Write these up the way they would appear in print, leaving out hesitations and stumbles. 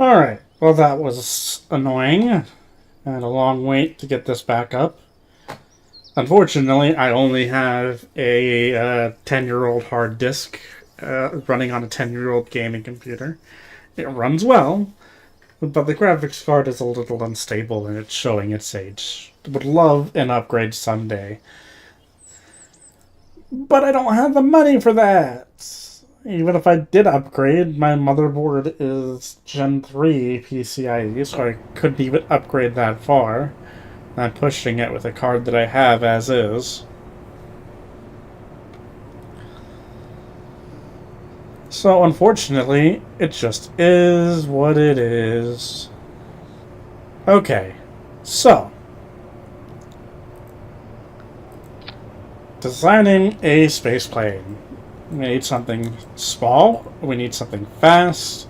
Alright, well that was annoying, and a long wait to get this back up. Unfortunately, I only have a 10-year-old hard disk running on a 10-year-old gaming computer. It runs well, but the graphics card is a little unstable and it's showing its age. Would love an upgrade someday, but I don't have the money for that. Even if I did upgrade, my motherboard is Gen 3 PCIe, so I couldn't even upgrade that far. I'm pushing it with a card that I have as is. So unfortunately, it just is what it is. Okay, so designing a space plane. We need something small, we need something fast,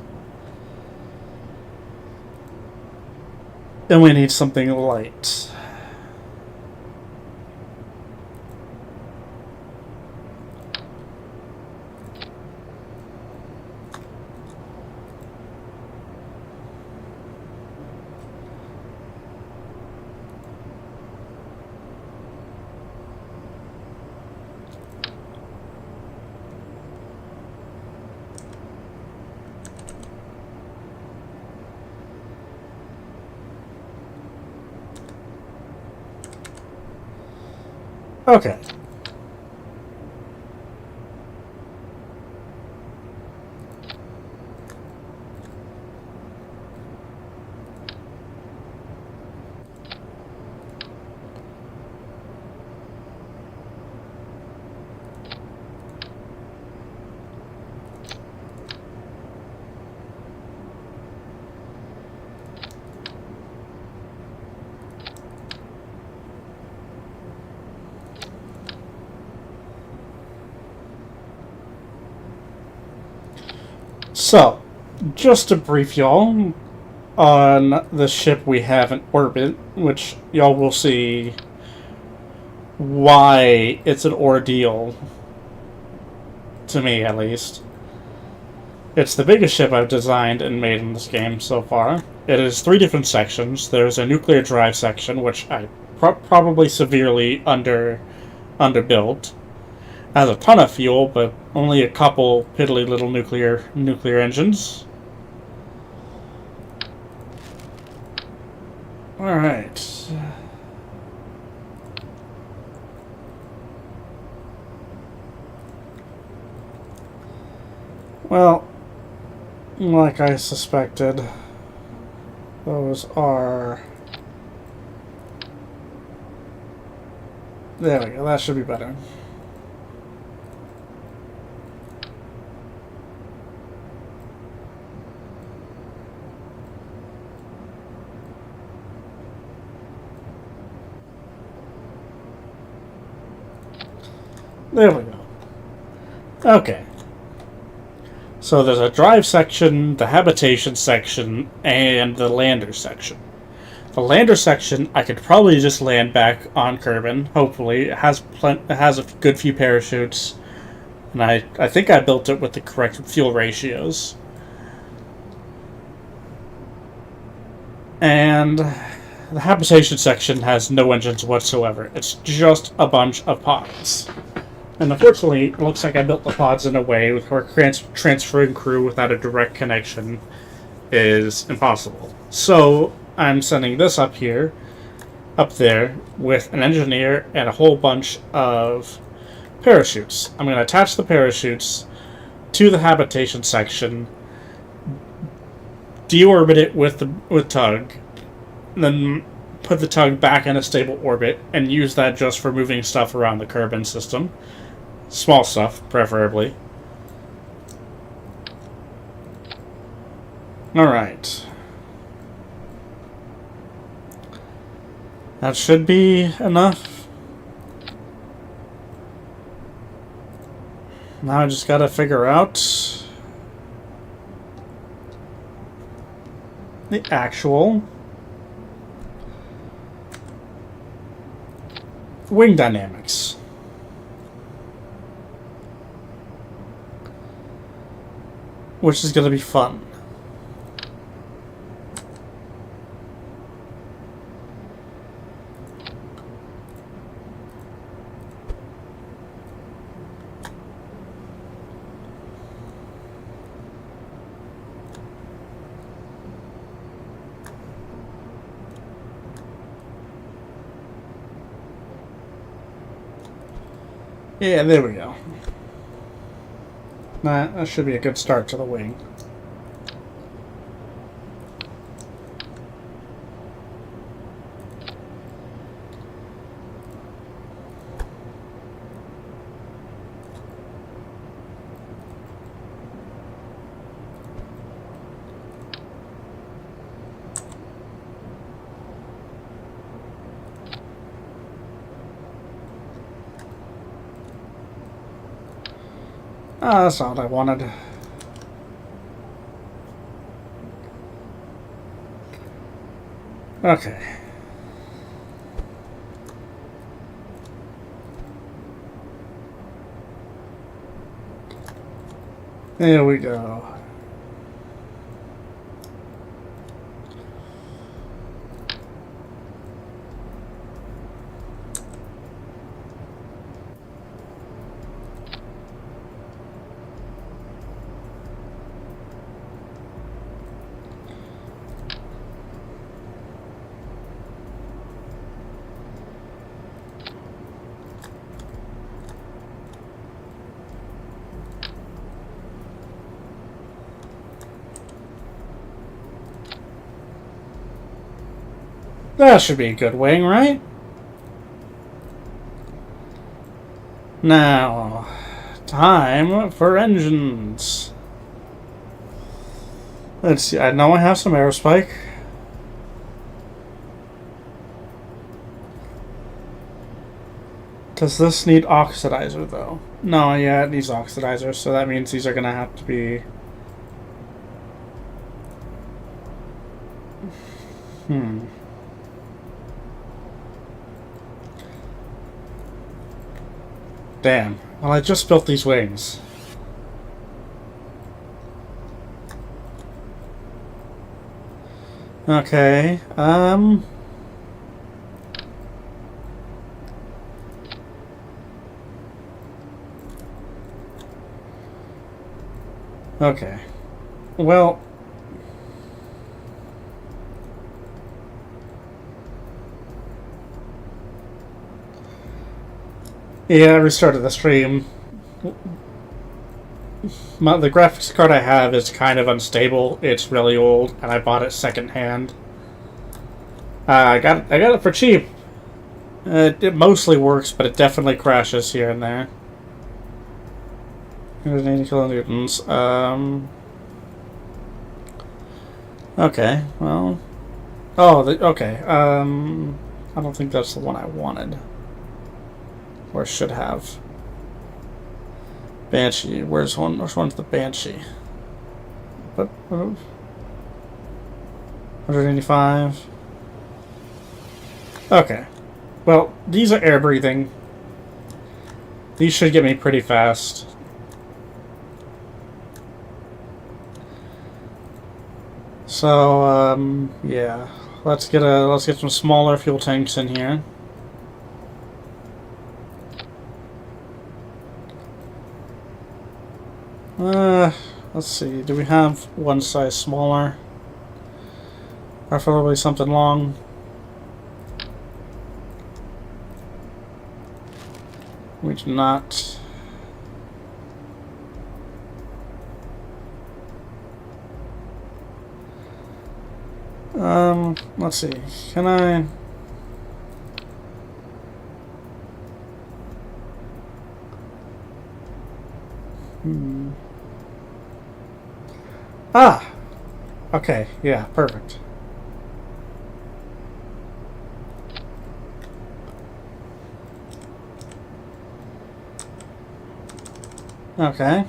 and we need something light. Okay. So, just to brief y'all on the ship we have in orbit, which y'all will see why it's an ordeal, to me at least. It's the biggest ship I've designed and made in this game so far. It is 3 different sections. There's a nuclear drive section, which I probably severely underbuilt. Has a ton of fuel, but only a couple piddly little nuclear engines. All right. Well, like I suspected, those are... There we go, that should be better. There we go. Okay. So there's a drive section, the habitation section, and the lander section. The lander section, I could probably just land back on Kerbin. Hopefully, it has a good few parachutes, and I think I built it with the correct fuel ratios. And the habitation section has no engines whatsoever. It's just a bunch of pods. And unfortunately, it looks like I built the pods in a way where transferring crew without a direct connection is impossible. So I'm sending this up there, with an engineer and a whole bunch of parachutes. I'm going to attach the parachutes to the habitation section, deorbit it with tug, then put the tug back in a stable orbit and use that just for moving stuff around the Kerbin system. Small stuff, preferably. Alright. That should be enough. Now I just gotta figure out the actual wing dynamics. Which is going to be fun. Yeah, there we go. That should be a good start to the wing. Ah, that's not what I wanted. Okay. There we go. That should be a good wing, right? Now, time for engines. Let's see, I know I have some aerospike. Does this need oxidizer, though? No, yeah, it needs oxidizer, so that means these are gonna have to be... Damn. Well, I just built these wings. Okay, okay. Well... Yeah, I restarted the stream. The graphics card I have is kind of unstable. It's really old, and I bought it secondhand. I got it for cheap. It mostly works, but it definitely crashes here and there. 180 kilonewtons. Okay, well... Oh, okay. I don't think that's the one I wanted. Or should have. Banshee. Where's one? Which one's the Banshee? But 185. Okay. Well, these are air breathing. These should get me pretty fast. So, yeah. Let's get some smaller fuel tanks in here. Let's see. Do we have one size smaller? Preferably something long. We do not. Let's see. Can I... Ah! Okay, yeah, perfect. Okay.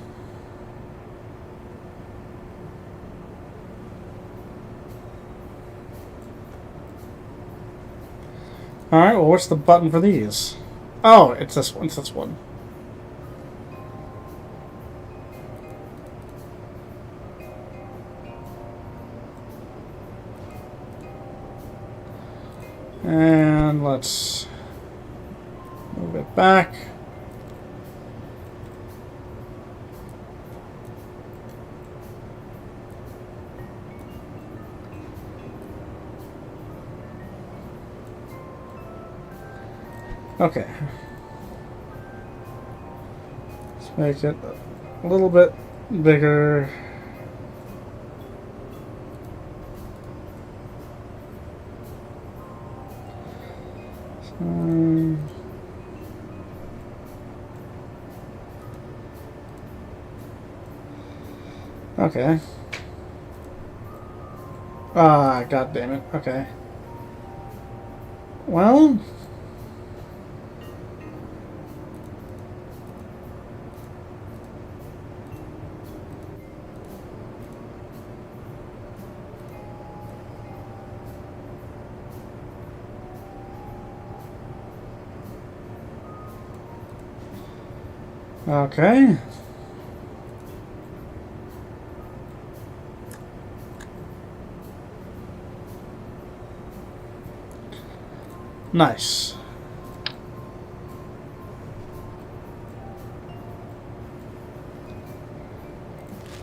Alright, well, what's the button for these? Oh, it's this one. It's this one. And let's move it back. Okay. Make it a little bit bigger. Okay. Ah, god damn it. Okay. Well. Okay. Nice.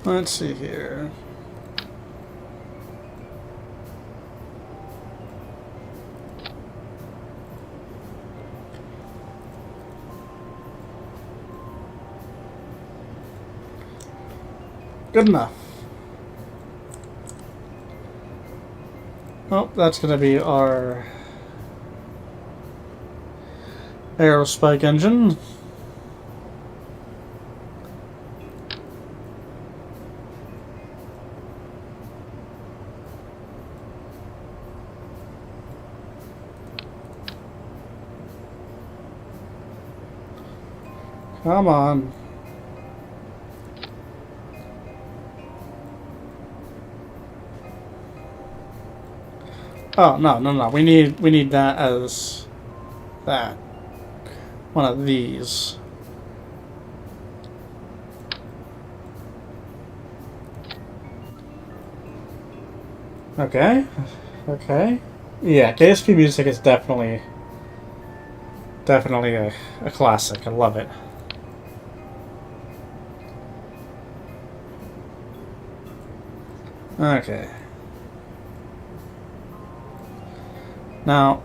Let's see here. Good enough. Oh, that's gonna be our aerospike engine. Come on. Oh, no. We need that as that. One of these. Okay. Okay. Yeah, KSP music is definitely a classic. I love it. Okay. Now,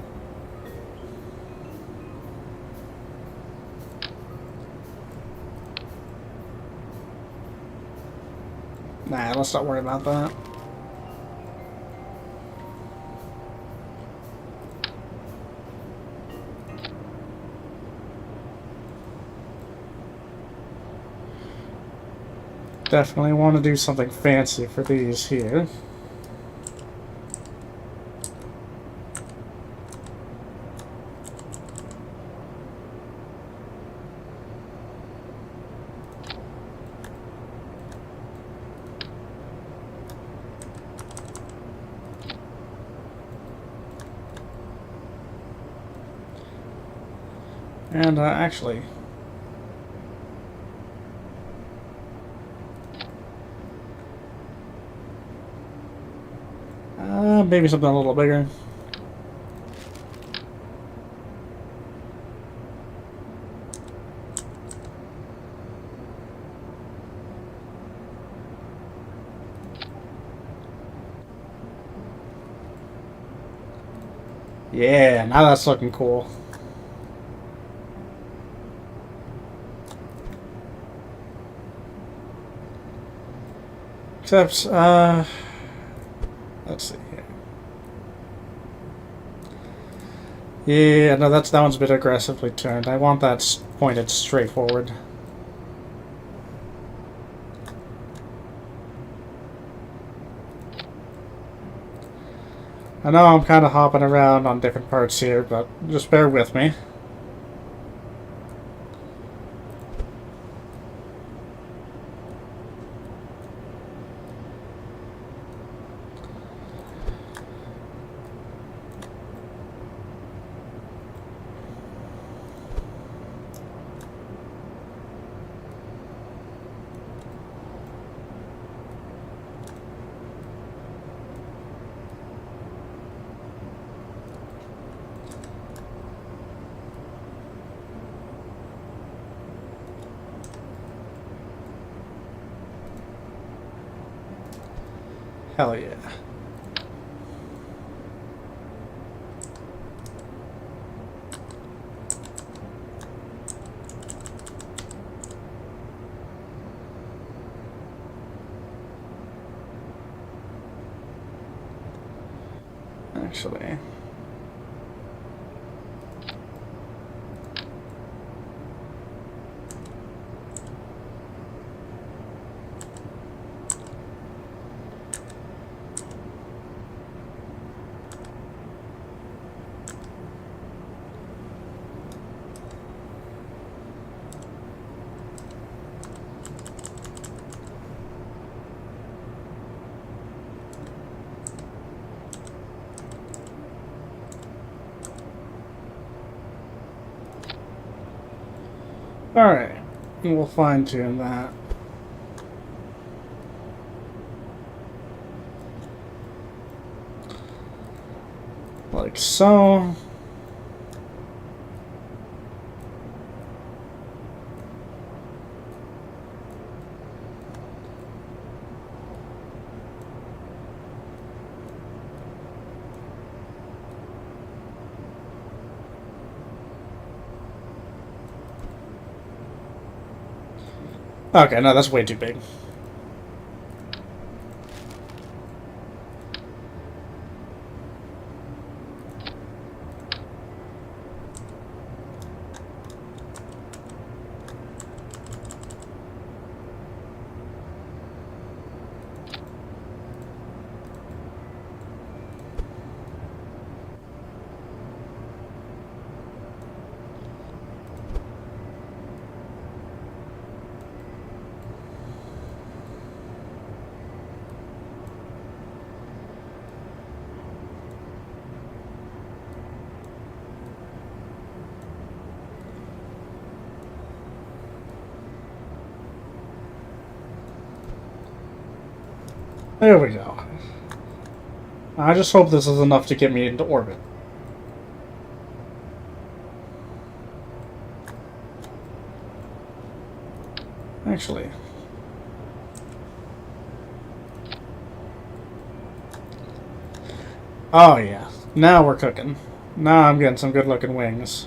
nah, let's not worry about that. Definitely want to do something fancy for these here. And actually, maybe something a little bigger. Yeah, now that's looking cool. Except, let's see here. Yeah, no, that one's a bit aggressively turned. I want that pointed straight forward. I know I'm kind of hopping around on different parts here, but just bear with me. Hell yeah. actually. Alright, we'll fine-tune that. Like so. Okay, no, that's way too big. There we go. I just hope this is enough to get me into orbit. Actually. Oh yeah. Now we're cooking. Now I'm getting some good looking wings.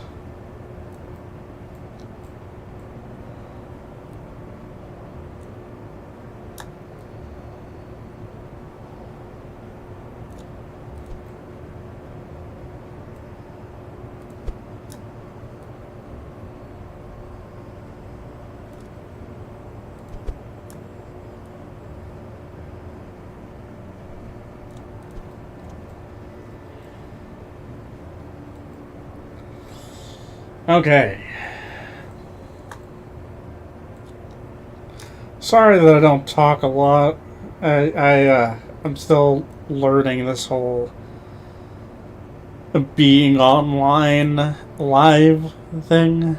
Okay. Sorry that I don't talk a lot. I'm still learning this whole being online live thing.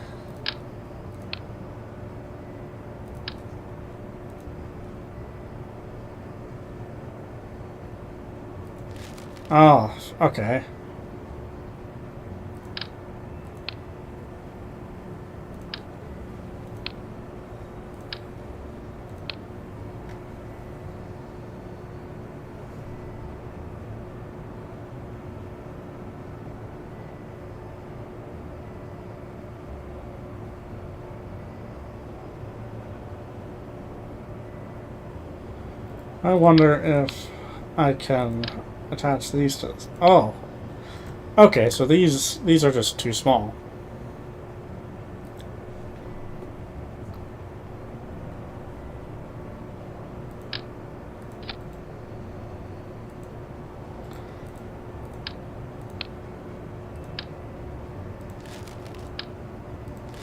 Oh, okay. I wonder if I can attach these to this. Oh. Okay, so these are just too small.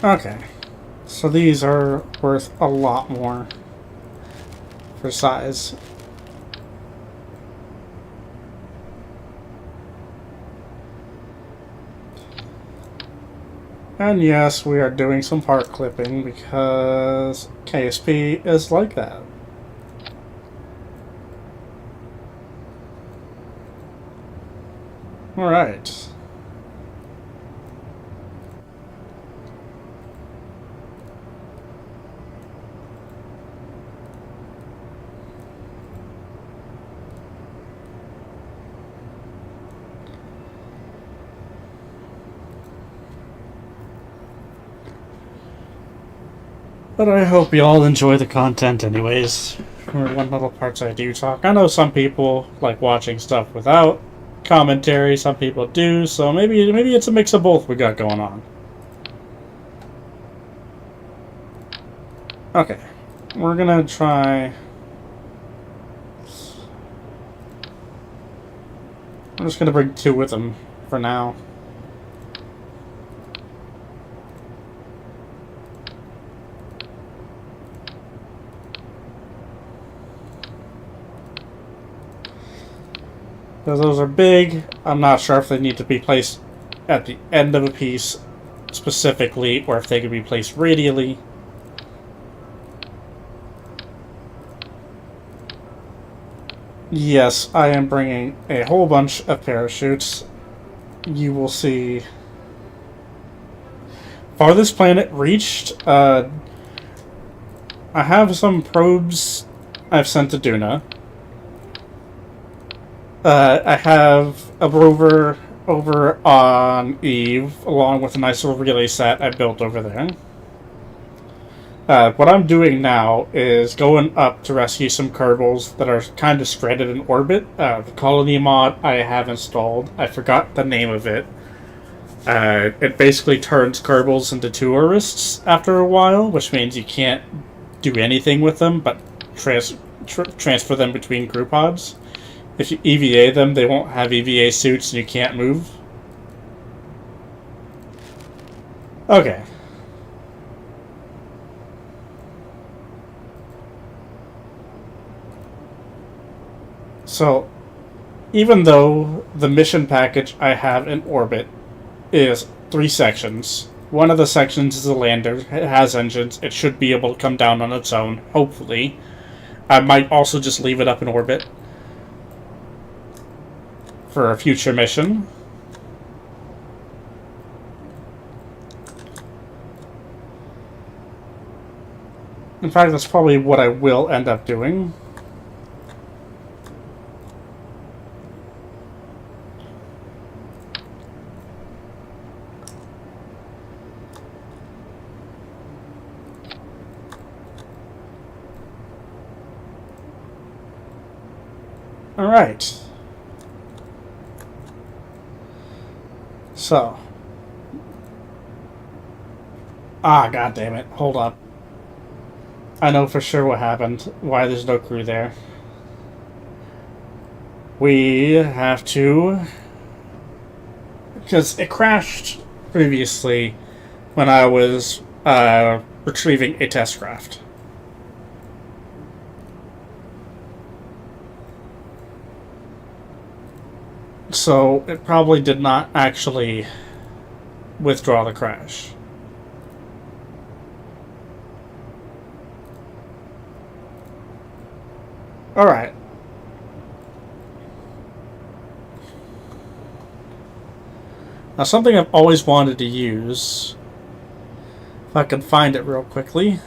Okay. So these are worth a lot more for size. And yes, we are doing some part clipping because KSP is like that. Alright. But I hope you all enjoy the content anyways. For what little parts I do talk. I know some people like watching stuff without commentary. Some people do. So maybe it's a mix of both we got going on. Okay, we're gonna try. I'm just gonna bring 2 with them for now. Because those are big, I'm not sure if they need to be placed at the end of a piece specifically, or if they could be placed radially. Yes, I am bringing a whole bunch of parachutes. You will see. Farthest planet reached. I have some probes I've sent to Duna. I have a rover over on Eve, along with a nice little relay set I built over there. What I'm doing now is going up to rescue some kerbals that are kind of stranded in orbit. The colony mod I have installed, I forgot the name of it. It basically turns kerbals into tourists after a while, which means you can't do anything with them but transfer them between group pods. If you EVA them, they won't have EVA suits and you can't move. Okay. So, even though the mission package I have in orbit is 3 sections, one of the sections is a lander, it has engines, it should be able to come down on its own, hopefully. I might also just leave it up in orbit for a future mission. In fact, that's probably what I will end up doing. Alright. So. God damn it. Hold up. I know for sure what happened. Why there's no crew there. We have to... Because it crashed previously when I was retrieving a test craft. So it probably did not actually withdraw the crash. Alright. Now something I've always wanted to use, if I can find it real quickly.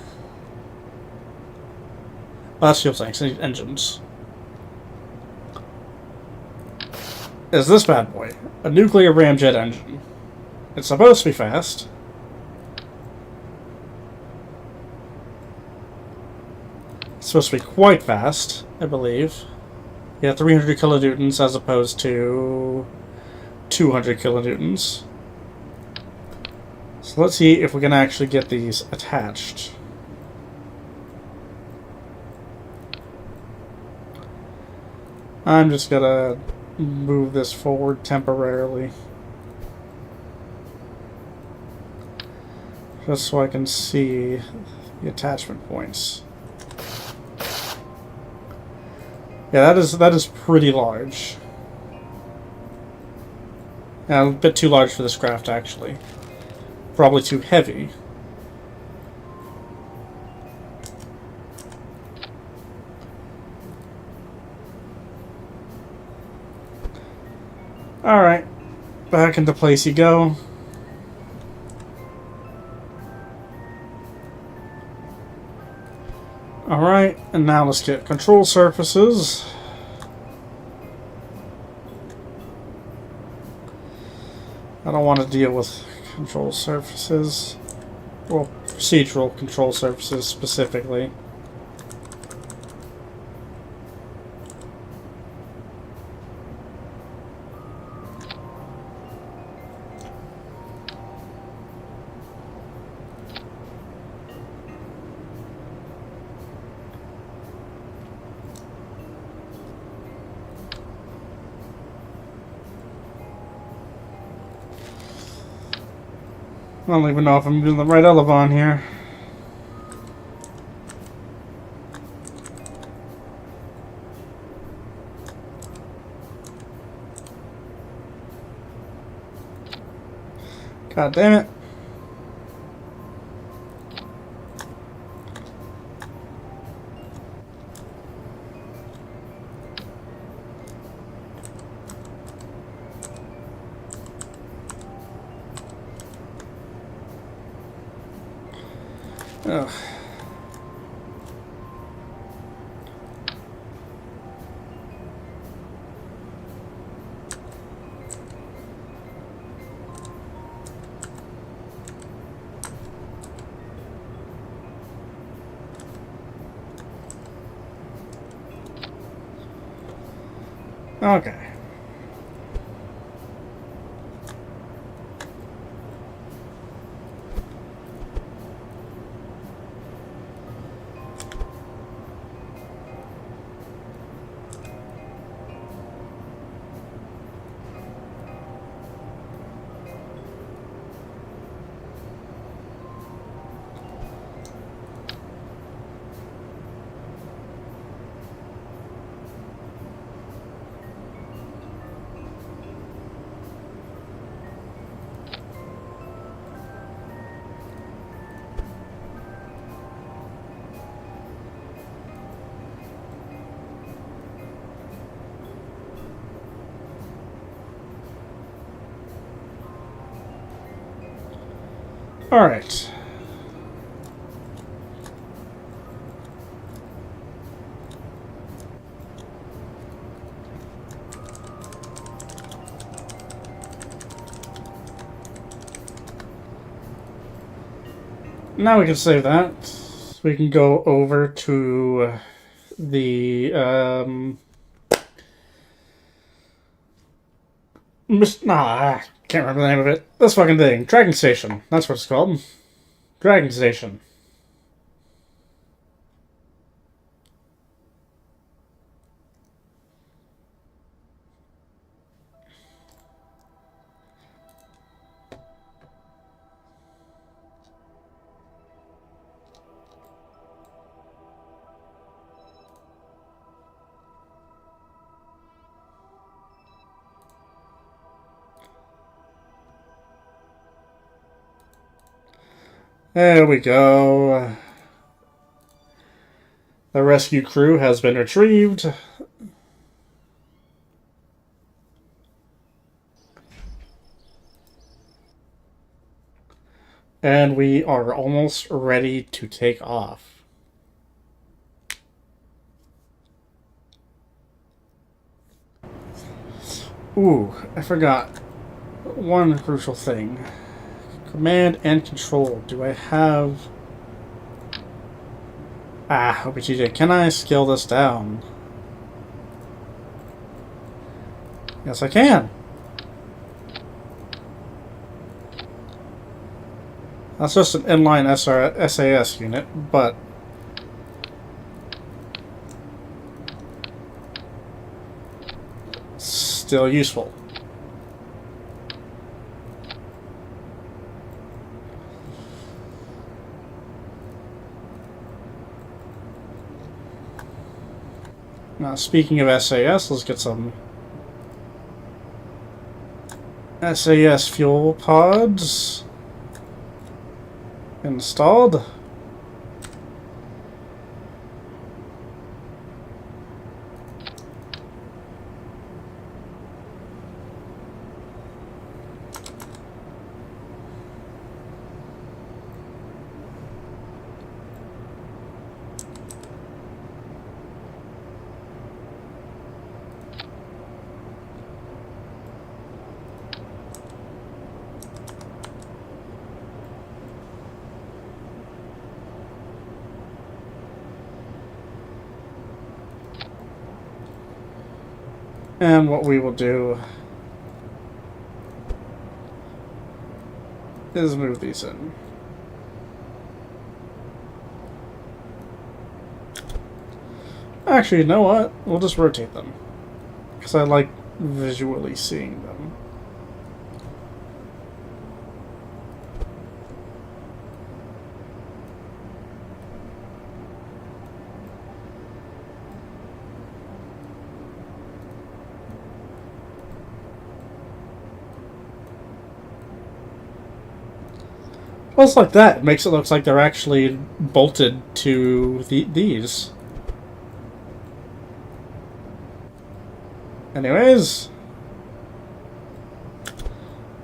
That's fuel tanks, I need engines. Is this bad boy. A nuclear ramjet engine. It's supposed to be fast. It's supposed to be quite fast, I believe. Yeah, 300 kilonewtons as opposed to 200 kilonewtons. So let's see if we can actually get these attached. I'm just gonna move this forward temporarily, just so I can see the attachment points. Yeah, that is pretty large. Yeah, a bit too large for this craft, actually. Probably too heavy. Alright, back into place you go. Alright, and now let's get control surfaces. I don't want to deal with control surfaces. Well, procedural control surfaces specifically. I don't even know if I'm doing the right elevon here. God damn it. Ugh. Okay. All right. Now we can save that. We can go over to the I can't remember the name of it. This fucking thing. Dragon Station. That's what it's called. Dragon Station. There we go. The rescue crew has been retrieved. And we are almost ready to take off. Ooh, I forgot one crucial thing. Command and control. Do I have... OPGJ, can I scale this down? Yes, I can. That's just an inline SAS unit, but... still useful. Now, speaking of SAS, let's get some SAS fuel pods installed. And what we will do is move these in. Actually, you know what? We'll just rotate them. Because I like visually seeing them. Well, it's like that. It makes it look like they're actually bolted to these. Anyways.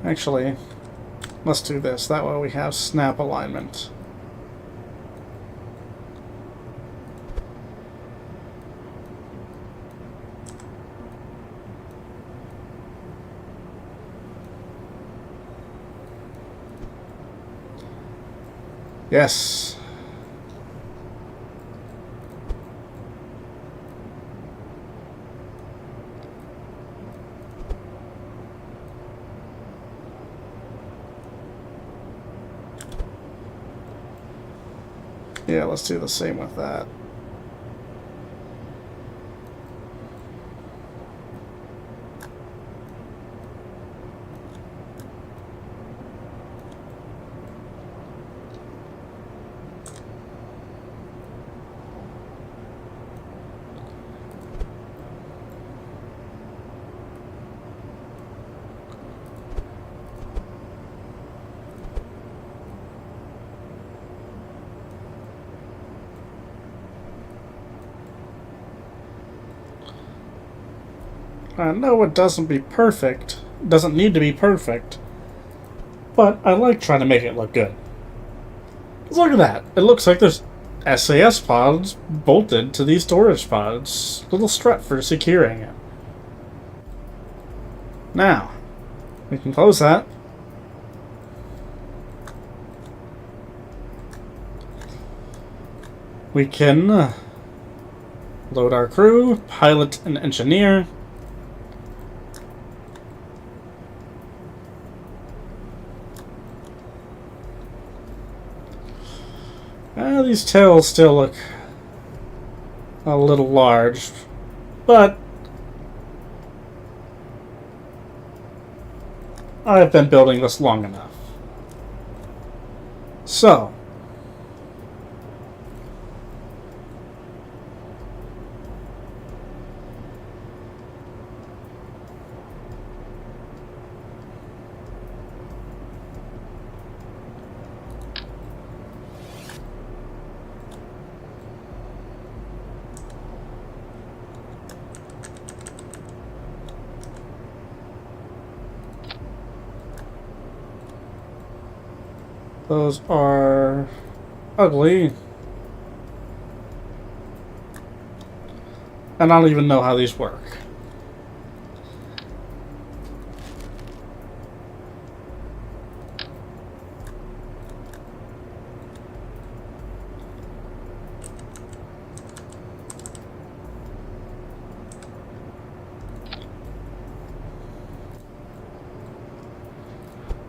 Actually, let's do this. That way we have snap alignment. Yes. Yeah, let's do the same with that. I know it doesn't need to be perfect, but I like trying to make it look good. Look at that. It looks like there's SAS pods bolted to these storage pods. Little strut for securing it. Now, we can close that. We can load our crew, pilot and engineer. These tails still look a little large, but I've been building this long enough. So, those are ugly. And I don't even know how these work.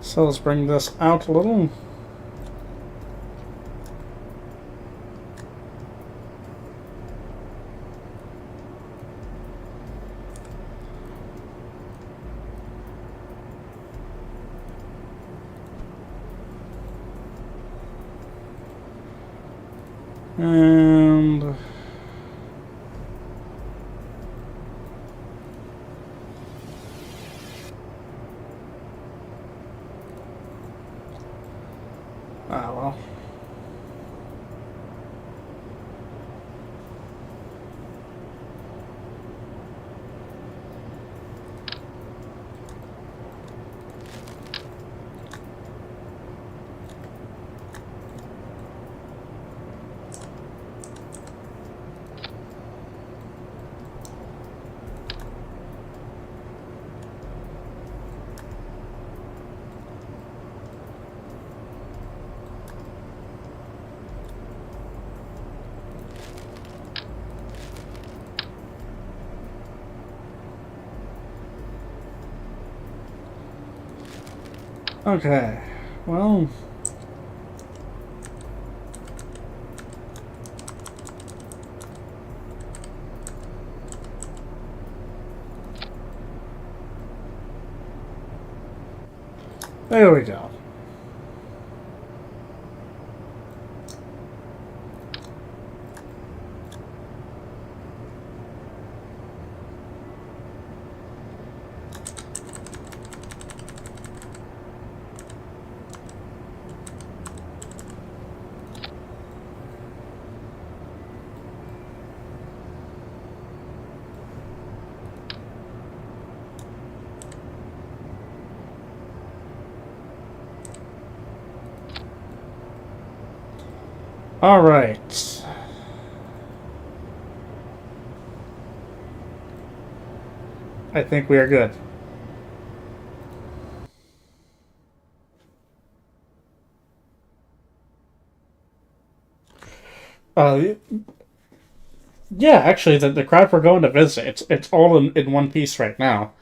So let's bring this out a little. And well. Okay, well, there we go. All right. I think we are good. Uh, yeah, actually, the crowd we're going to visit, it's all in one piece right now.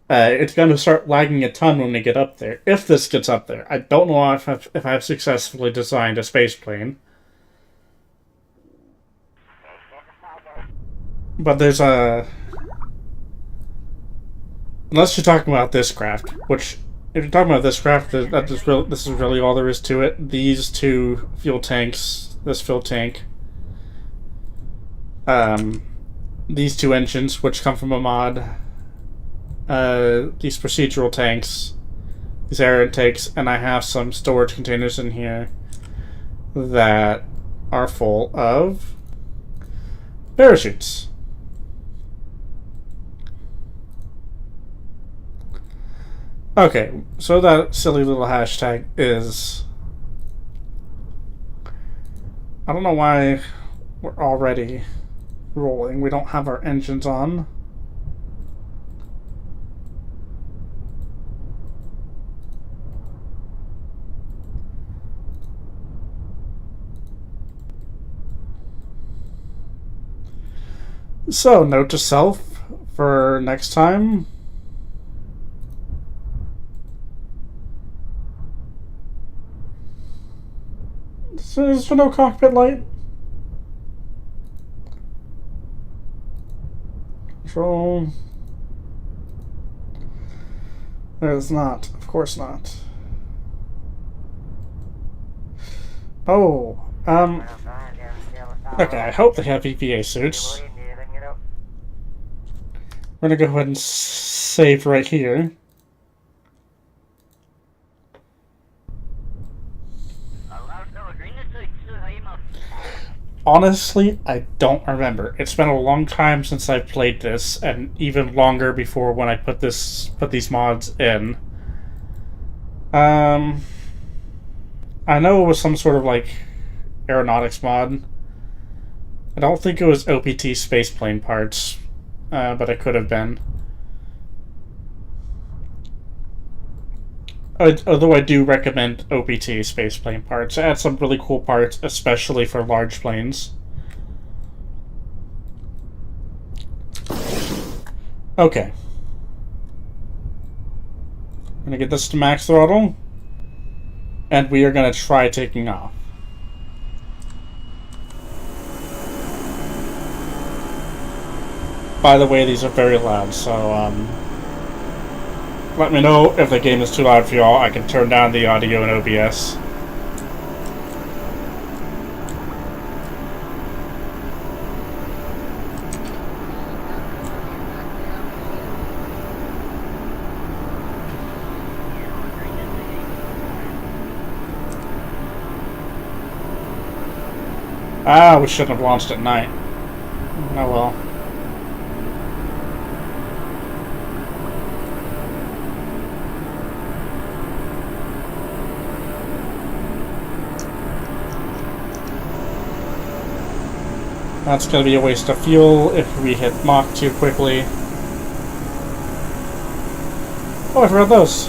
It's going to start lagging a ton when we get up there. If this gets up there, I don't know if I've successfully designed a space plane, but there's a unless you're talking about this craft, which if you're talking about this craft, this is really all there is to it. These two fuel tanks, this fuel tank, um, these two engines, which come from a mod, these procedural tanks, these air intakes, and I have some storage containers in here that are full of parachutes. Okay, so that silly little hashtag is... I don't know why we're already rolling. We don't have our engines on. So, note to self for next time. Is there no cockpit light? Control. There's not. Of course not. Oh, okay, I hope they have EPA suits. We're gonna go ahead and save right here. Honestly, I don't remember. It's been a long time since I've played this, and even longer before when I put these mods in. I know it was some sort of like aeronautics mod. I don't think it was OPT spaceplane parts, but it could have been. Although I do recommend OPT spaceplane parts. It adds some really cool parts, especially for large planes. Okay. I'm gonna get this to max throttle. And we are gonna try taking off. By the way, these are very loud, so let me know if the game is too loud for y'all. I can turn down the audio in OBS. Ah, we shouldn't have launched at night. Oh well. That's going to be a waste of fuel if we hit Mach too quickly. Oh, I forgot those.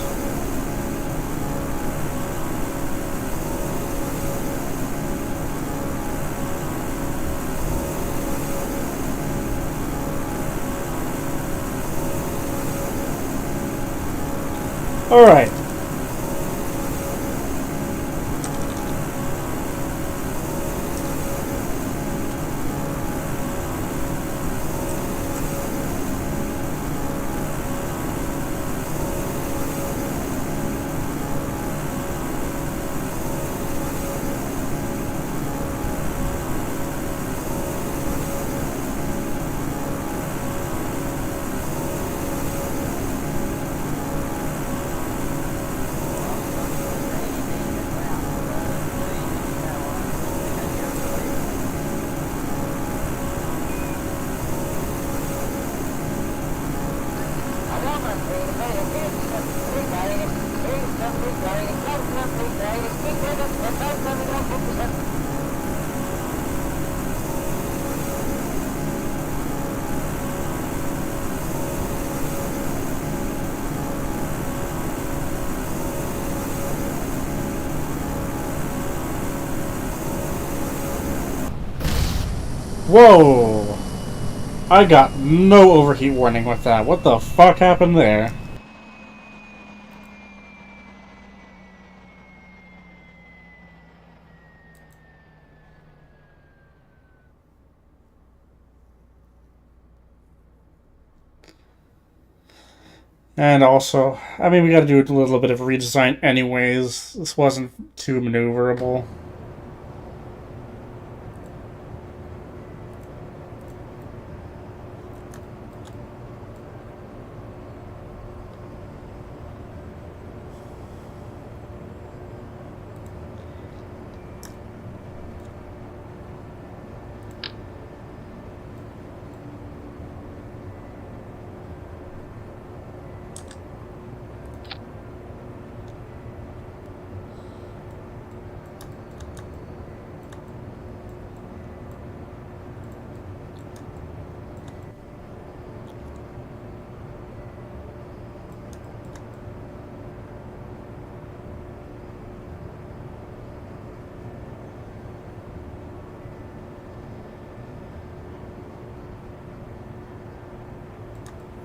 Alright. Whoa! I got no overheat warning with that. What the fuck happened there? And also, I mean, we gotta do a little bit of redesign anyways. This wasn't too maneuverable.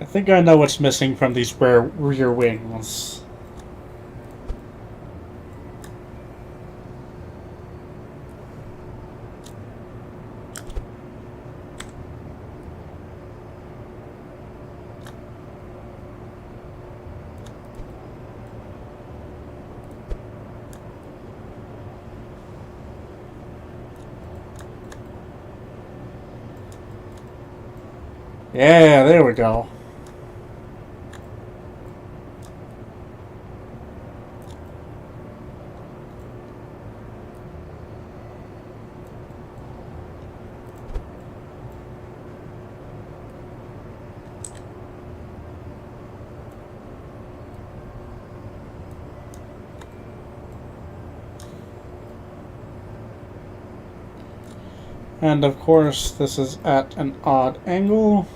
I think I know what's missing from these rear wings. Yeah, there we go. And of course, this is at an odd angle.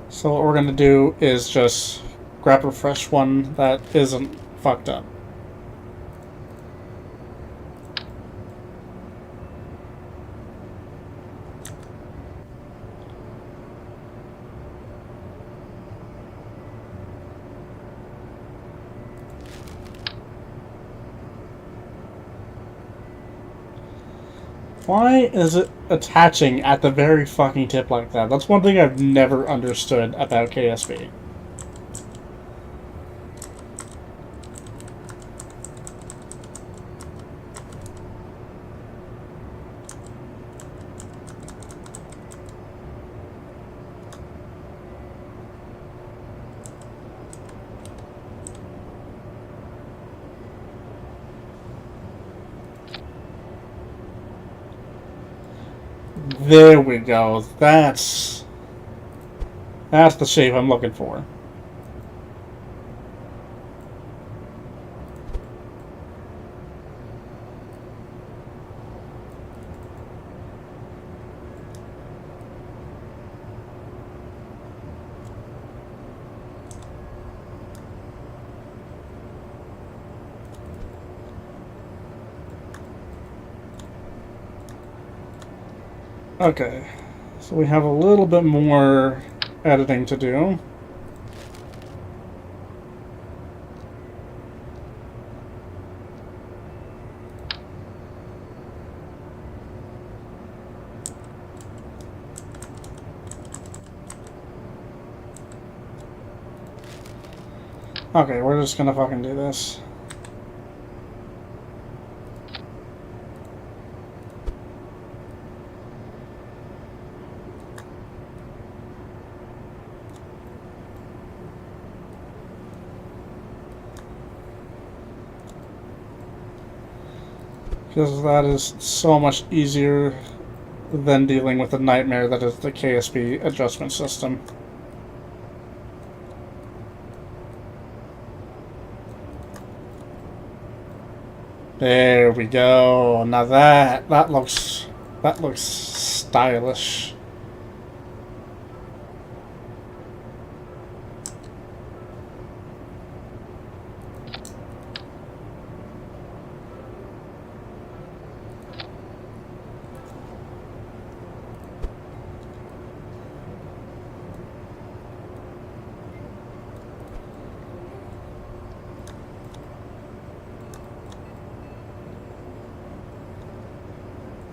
So what we're going to do is just grab a fresh one that isn't fucked up. Why is it attaching at the very fucking tip like that? That's one thing I've never understood about KSP. There we go. That's the shape I'm looking for. Okay, so we have a little bit more editing to do. Okay, we're just gonna fucking do this. Because that is so much easier than dealing with the nightmare that is the KSP adjustment system. There we go. Now that looks stylish.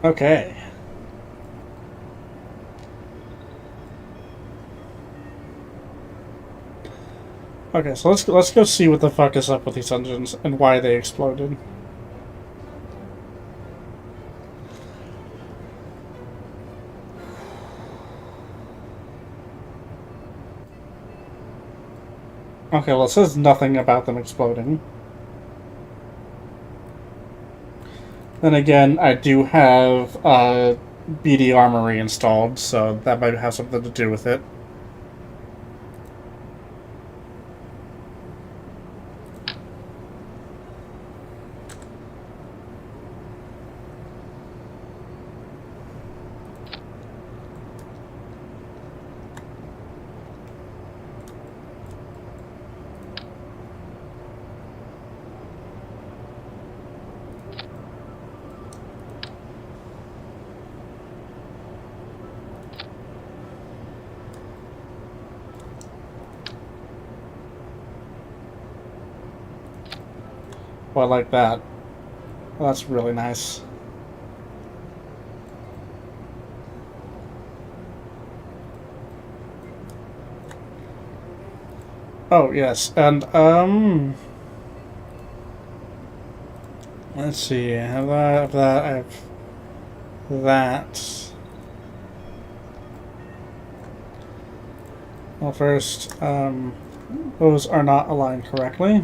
Okay. Okay, so let's go see what the fuck is up with these engines and why they exploded. Okay, well, it says nothing about them exploding. Then again, I do have BD Armory installed, so that might have something to do with it. Well, I like that. Well, that's really nice. Oh, yes, and, let's see, I have that, I have that. Well, first, those are not aligned correctly.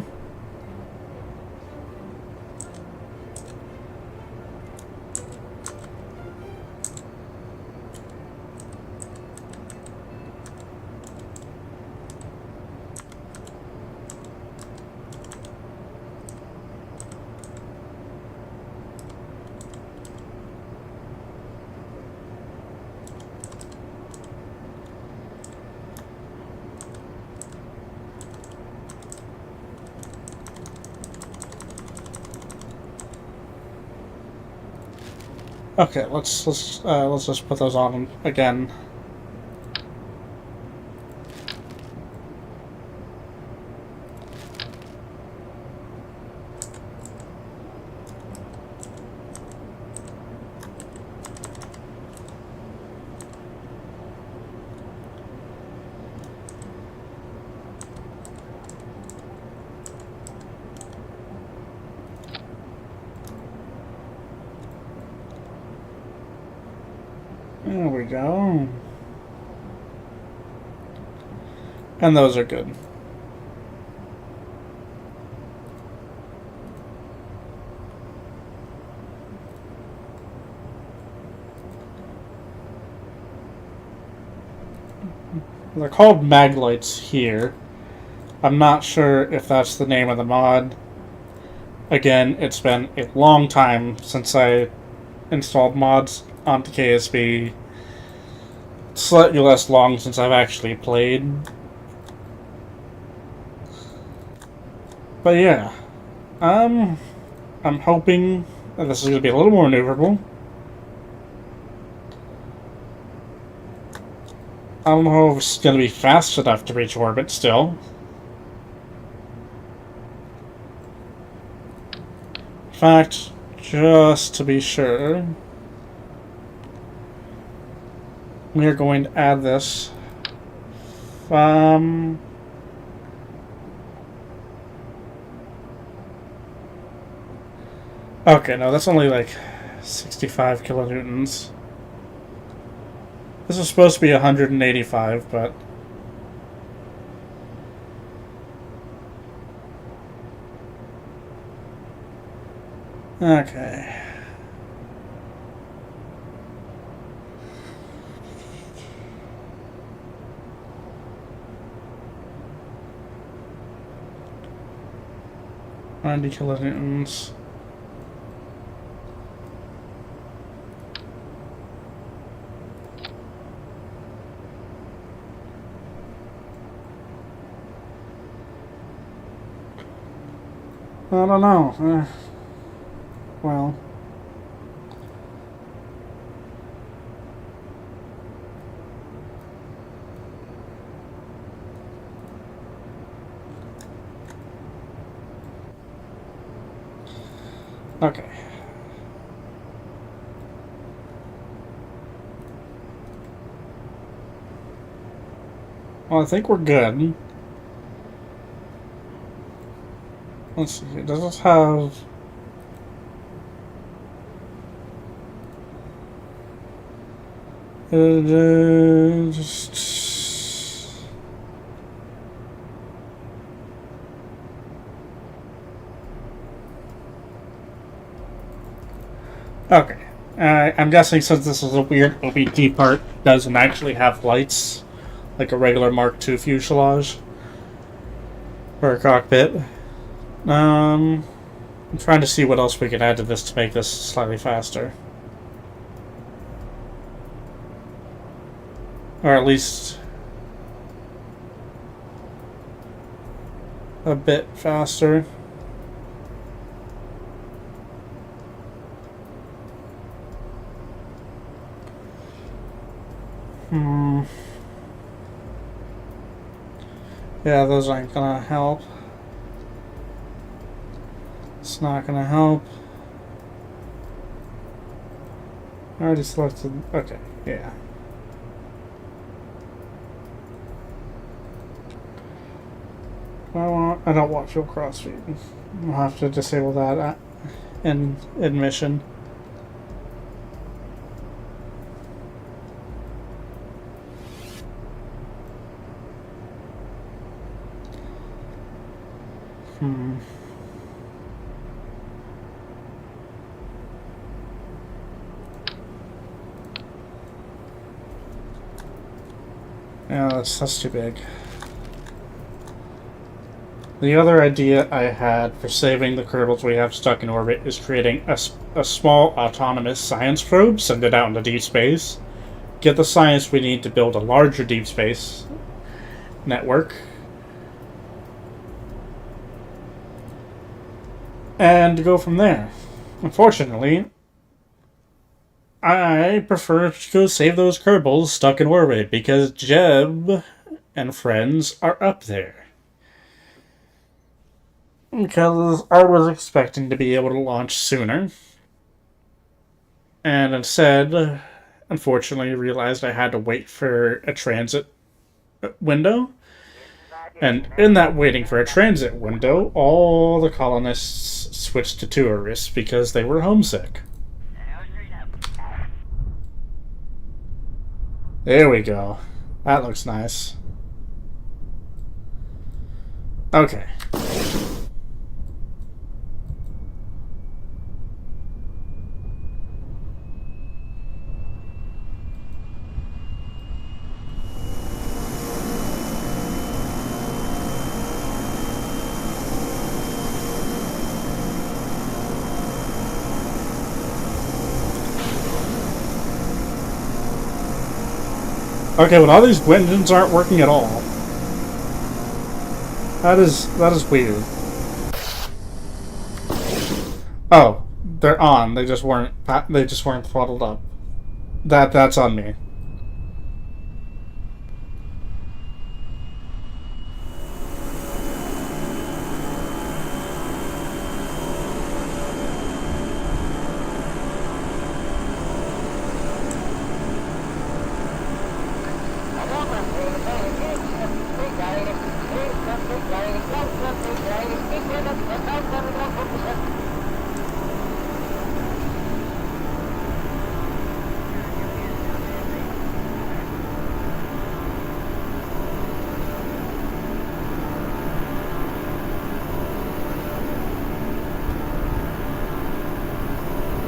Okay, let's just put those on again. There we go. And those are good. They're called maglites here. I'm not sure if that's the name of the mod. Again, it's been a long time since I installed mods onto KSP. Slightly less long since I've actually played. But yeah, I'm hoping that this is going to be a little more maneuverable. I don't know if it's going to be fast enough to reach orbit still. In fact, just to be sure, we are going to add this from... Okay, no, that's only like 65 kilonewtons. This is supposed to be 185, but... Okay. $90 kilonewtons. I don't know. Well. Okay. Well, I think we're good. Let's see. Does this have... just... Okay. I'm guessing since this is a weird OBD part, doesn't actually have lights like a regular Mark II fuselage or a cockpit. I'm trying to see what else we can add to this to make this slightly faster. Or at least a bit faster. Yeah, those aren't gonna help. It's not gonna help. I already selected... Okay, yeah. I don't want fuel crossfeed. I'll have to disable that in admission. Yeah, that's too big. The other idea I had for saving the Kerbals we have stuck in orbit is creating a small autonomous science probe, send it out into deep space, get the science we need to build a larger deep space network, and go from there. Unfortunately, I prefer to go save those Kerbals stuck in orbit because Jeb and friends are up there. Because I was expecting to be able to launch sooner. And instead, unfortunately, realized I had to wait for a transit window. And in that waiting for a transit window, all the colonists switched to tourists because they were homesick. There we go. That looks nice. Okay. Okay, well, all these engines aren't working at all. That is weird. Oh, they're on. They just weren't throttled up. That's on me.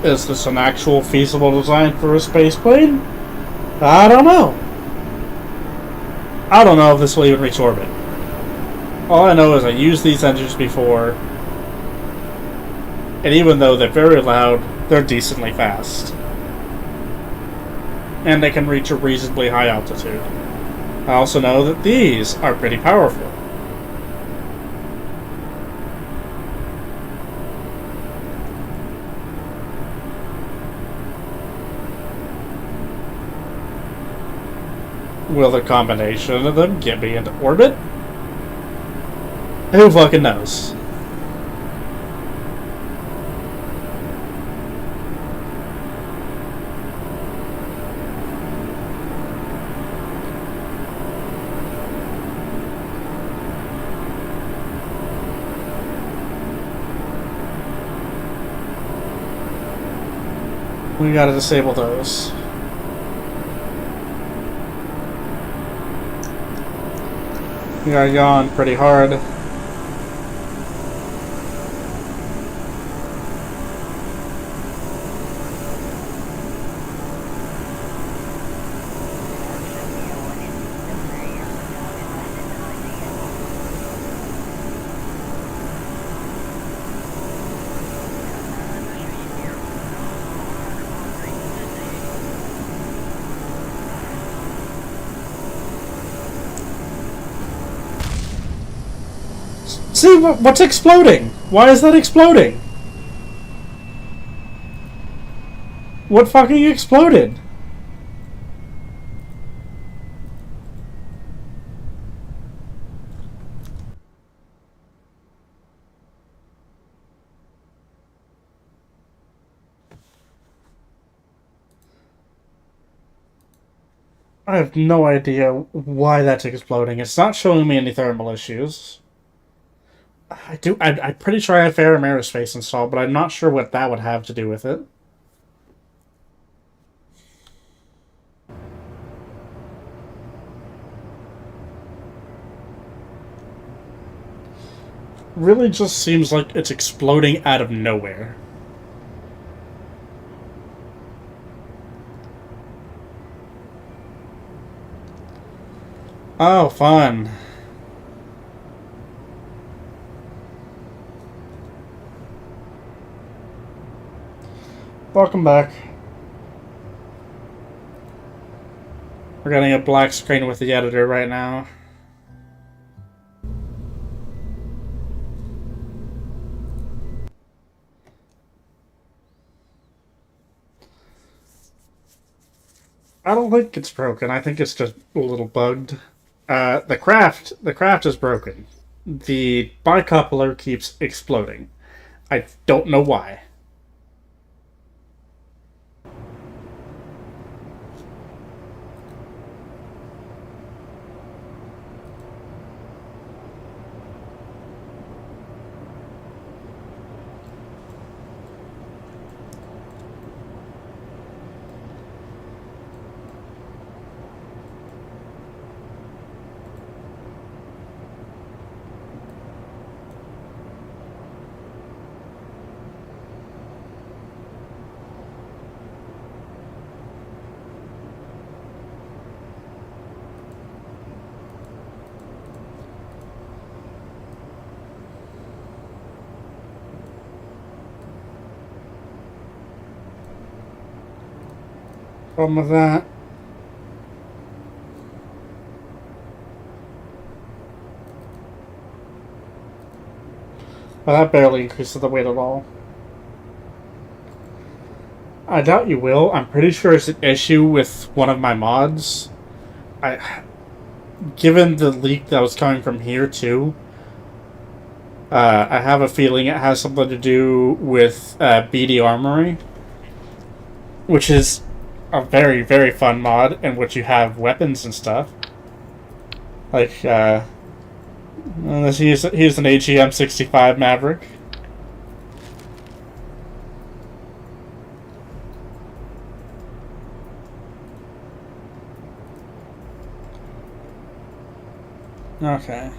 Is this an actual feasible design for a space plane? I don't know. I don't know if this will even reach orbit. All I know is I used these engines before, and even though they're very loud, they're decently fast. And they can reach a reasonably high altitude. I also know that these are pretty powerful. Will the combination of them get me into orbit? Who fucking knows? We gotta disable those. We gotta yawn pretty hard. See, what's exploding? Why is that exploding? What fucking exploded? I have no idea why that's exploding. It's not showing me any thermal issues. I'm pretty sure I have Farum Aerospace installed, but I'm not sure what that would have to do with it. Really just seems like it's exploding out of nowhere. Oh, fun. Welcome back. We're getting a black screen with the editor right now. I don't think it's broken. I think it's just a little bugged. The craft is broken. The bicoupler keeps exploding. I don't know why. Problem with that. Well, that barely increases the weight at all. I doubt you will. I'm pretty sure it's an issue with one of my mods. Given the leak that was coming from here too, I have a feeling it has something to do with BD Armory, which is a very, very fun mod in which you have weapons and stuff. Like, he's an AGM 65 Maverick. Okay.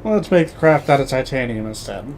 Well, let's make the craft out of titanium instead.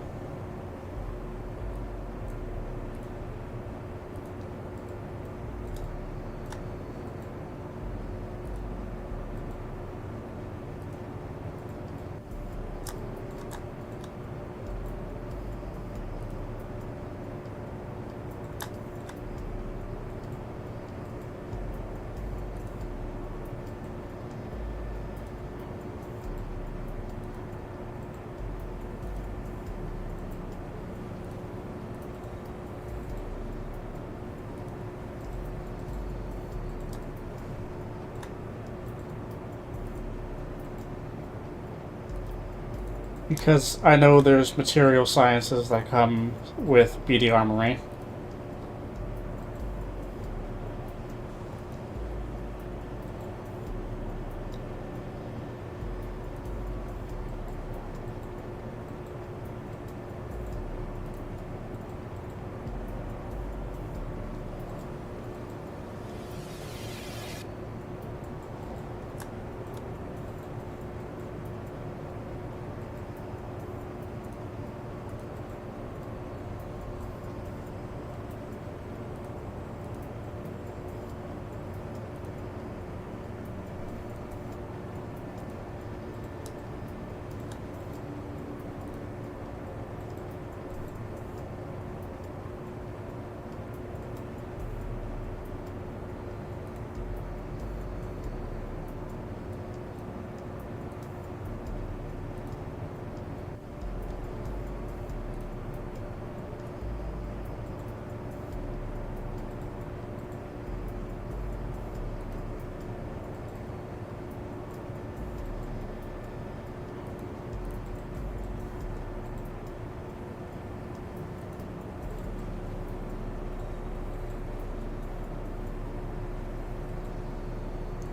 Because I know there's material sciences that come with BD Armory.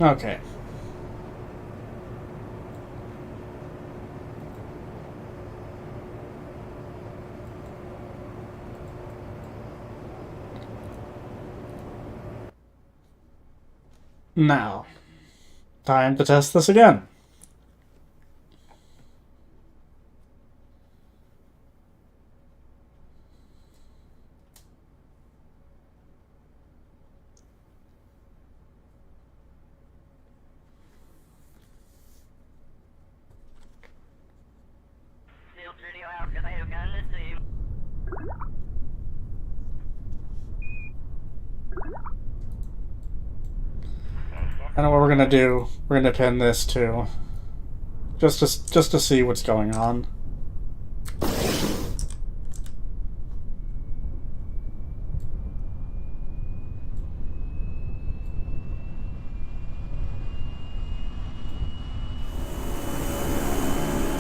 Okay. Now, time to test this again. I know what we're gonna do. We're gonna pin this too, just to see what's going on.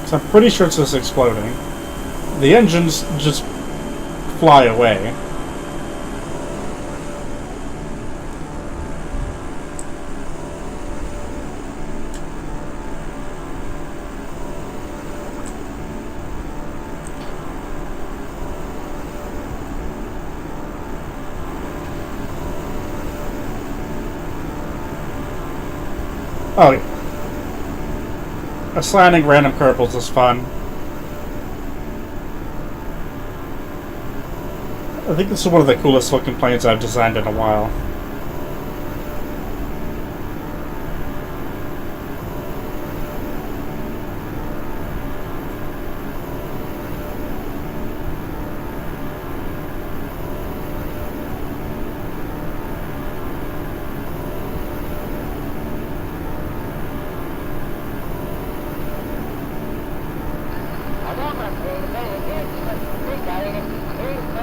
So I'm pretty sure it's just exploding. The engines just fly away. Oh, yeah. Assigning random kerbals is fun. I think this is one of the coolest looking planes I've designed in a while.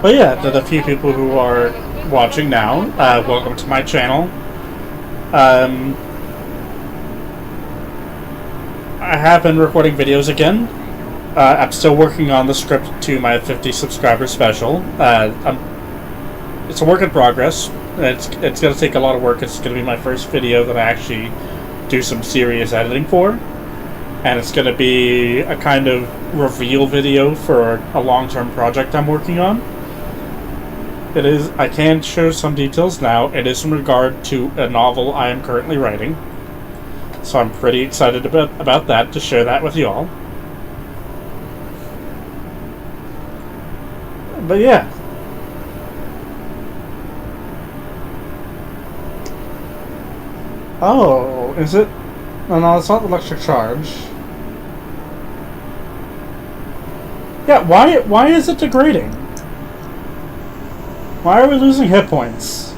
But yeah, to the few people who are watching now, welcome to my channel. I have been recording videos again. I'm still working on the script to my 50 subscriber special. It's a work in progress. It's going to take a lot of work. It's going to be my first video that I actually do some serious editing for. And it's going to be a kind of reveal video for a long-term project I'm working on. It is. I can share some details now. It is in regard to a novel I am currently writing. So I'm pretty excited about that, to share that with you all. But yeah. Oh, is it? Oh, no, it's not electric charge. Yeah, why is it degrading? Why are we losing hit points?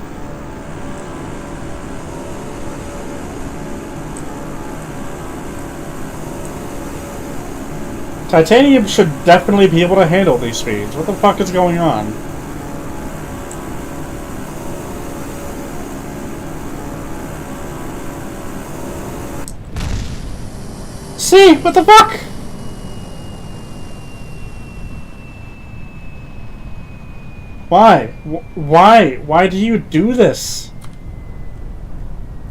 Titanium should definitely be able to handle these speeds. What the fuck is going on? See? What the fuck? Why? Why? Why do you do this?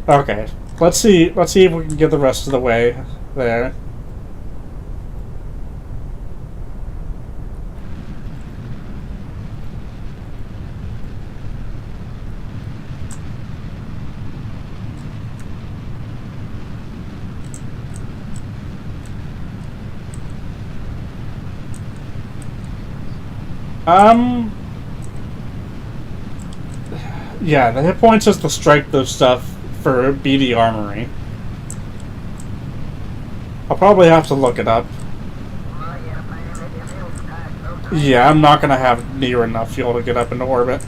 Okay. Let's see. Let's see if we can get the rest of the way there. Yeah, the hit points is the strike those stuff for BD Armory. I'll probably have to look it up. Yeah, I'm not gonna have near enough fuel to get up into orbit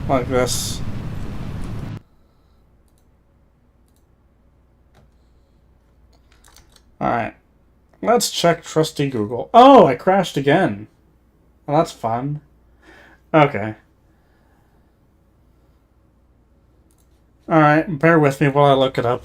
like this. Alright. Let's check trusty Google. Oh, I crashed again. Well, that's fun. Okay. Alright, bear with me while I look it up.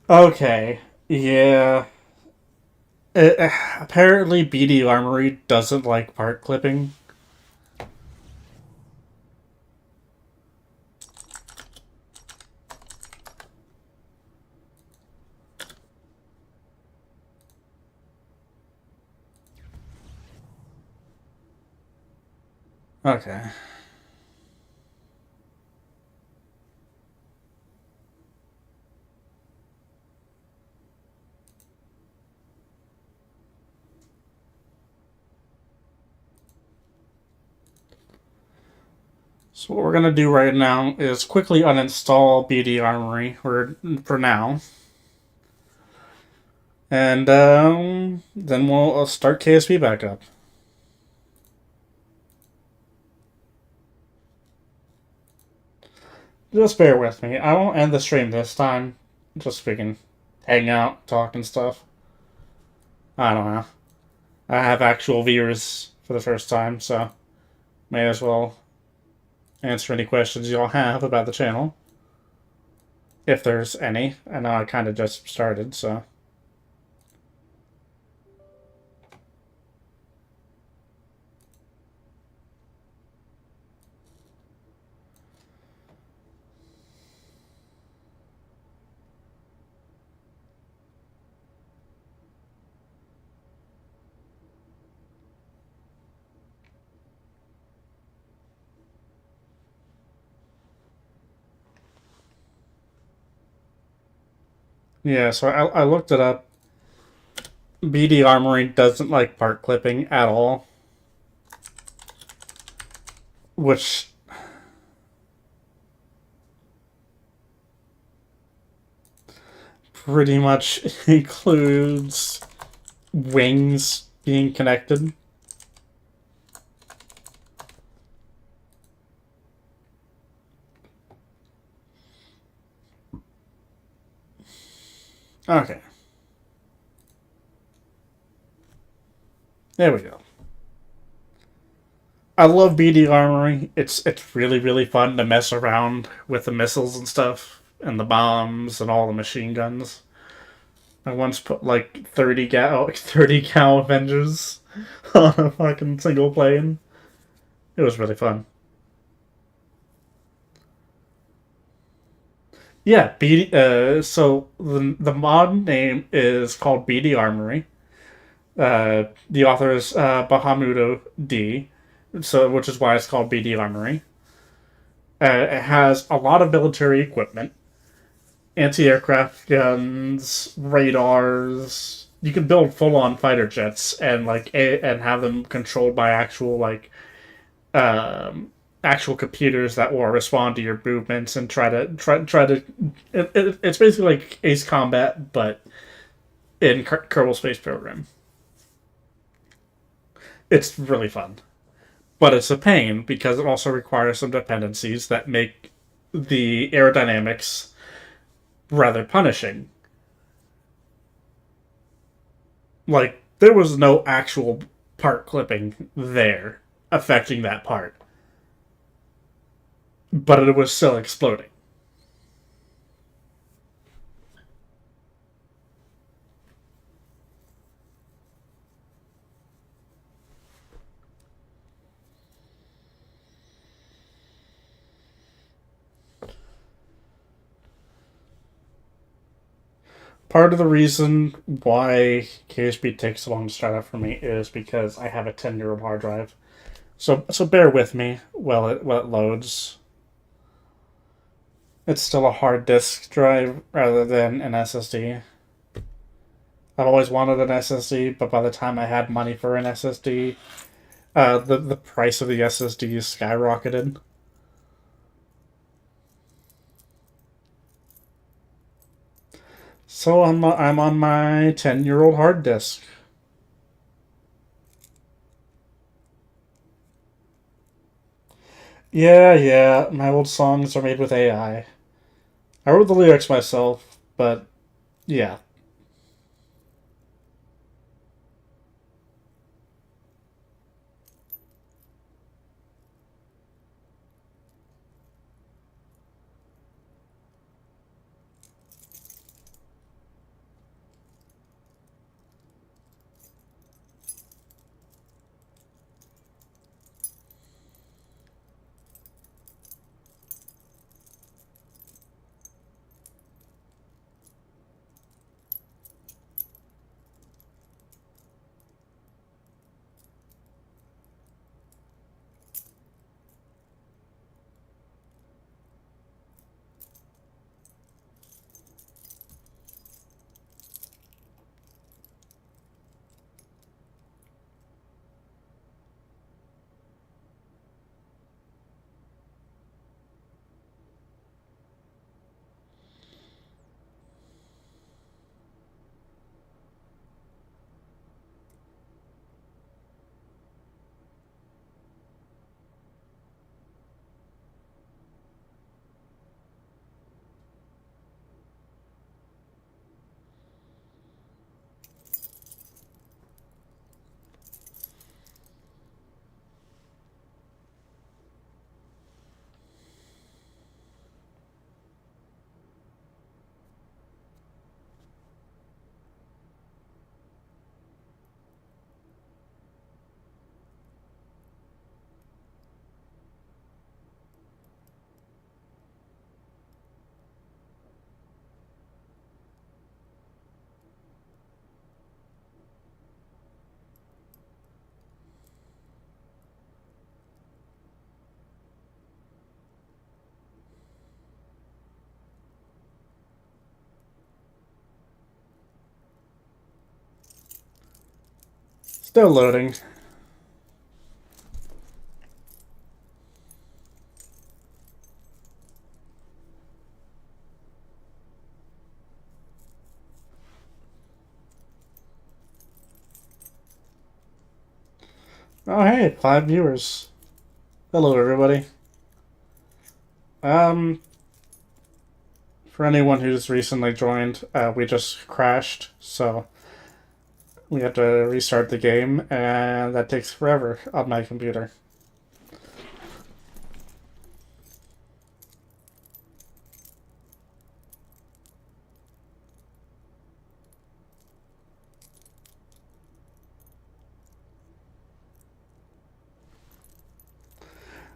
Okay. Yeah. Apparently, BD Armory doesn't like part clipping. Okay. So what we're gonna do right now is quickly uninstall BD Armory for now. And then we'll start KSP back up. Just bear with me. I won't end the stream this time. Just so we can hang out, talk and stuff. I don't know. I have actual viewers for the first time, so may as well answer any questions y'all have about the channel. If there's any. I know I kind of just started, so... Yeah, so I looked it up. BD Armory doesn't like part clipping at all. Which... pretty much includes wings being connected. Okay. There we go. I love BD Armory. It's really, really fun to mess around with the missiles and stuff, and the bombs and all the machine guns. I once put like 30 cal Avengers on a fucking single plane. It was really fun. Yeah, BD. So the mod name is called BD Armory. The author is Bahamudo D, so which is why it's called BD Armory. It has a lot of military equipment, anti-aircraft guns, radars. You can build full-on fighter jets and and have them controlled by actual um, actual computers that will respond to your movements and try to. It's basically like Ace Combat, but in Kerbal Space Program. It's really fun, but it's a pain because it also requires some dependencies that make the aerodynamics rather punishing. Like, there was no actual part clipping there affecting that part, but it was still exploding. Part of the reason why KSP takes so long to start up for me is because I have a 10-year-old hard drive. So bear with me while it loads. It's still a hard disk drive rather than an SSD. I've always wanted an SSD, but by the time I had money for an SSD, the price of the SSD skyrocketed. So I'm on my 10-year-old hard disk. Yeah, my old songs are made with AI. I wrote the lyrics myself, but yeah. Still loading. Oh hey, 5 viewers. Hello everybody. Um, for anyone who's recently joined, we just crashed, so we have to restart the game, and that takes forever on my computer.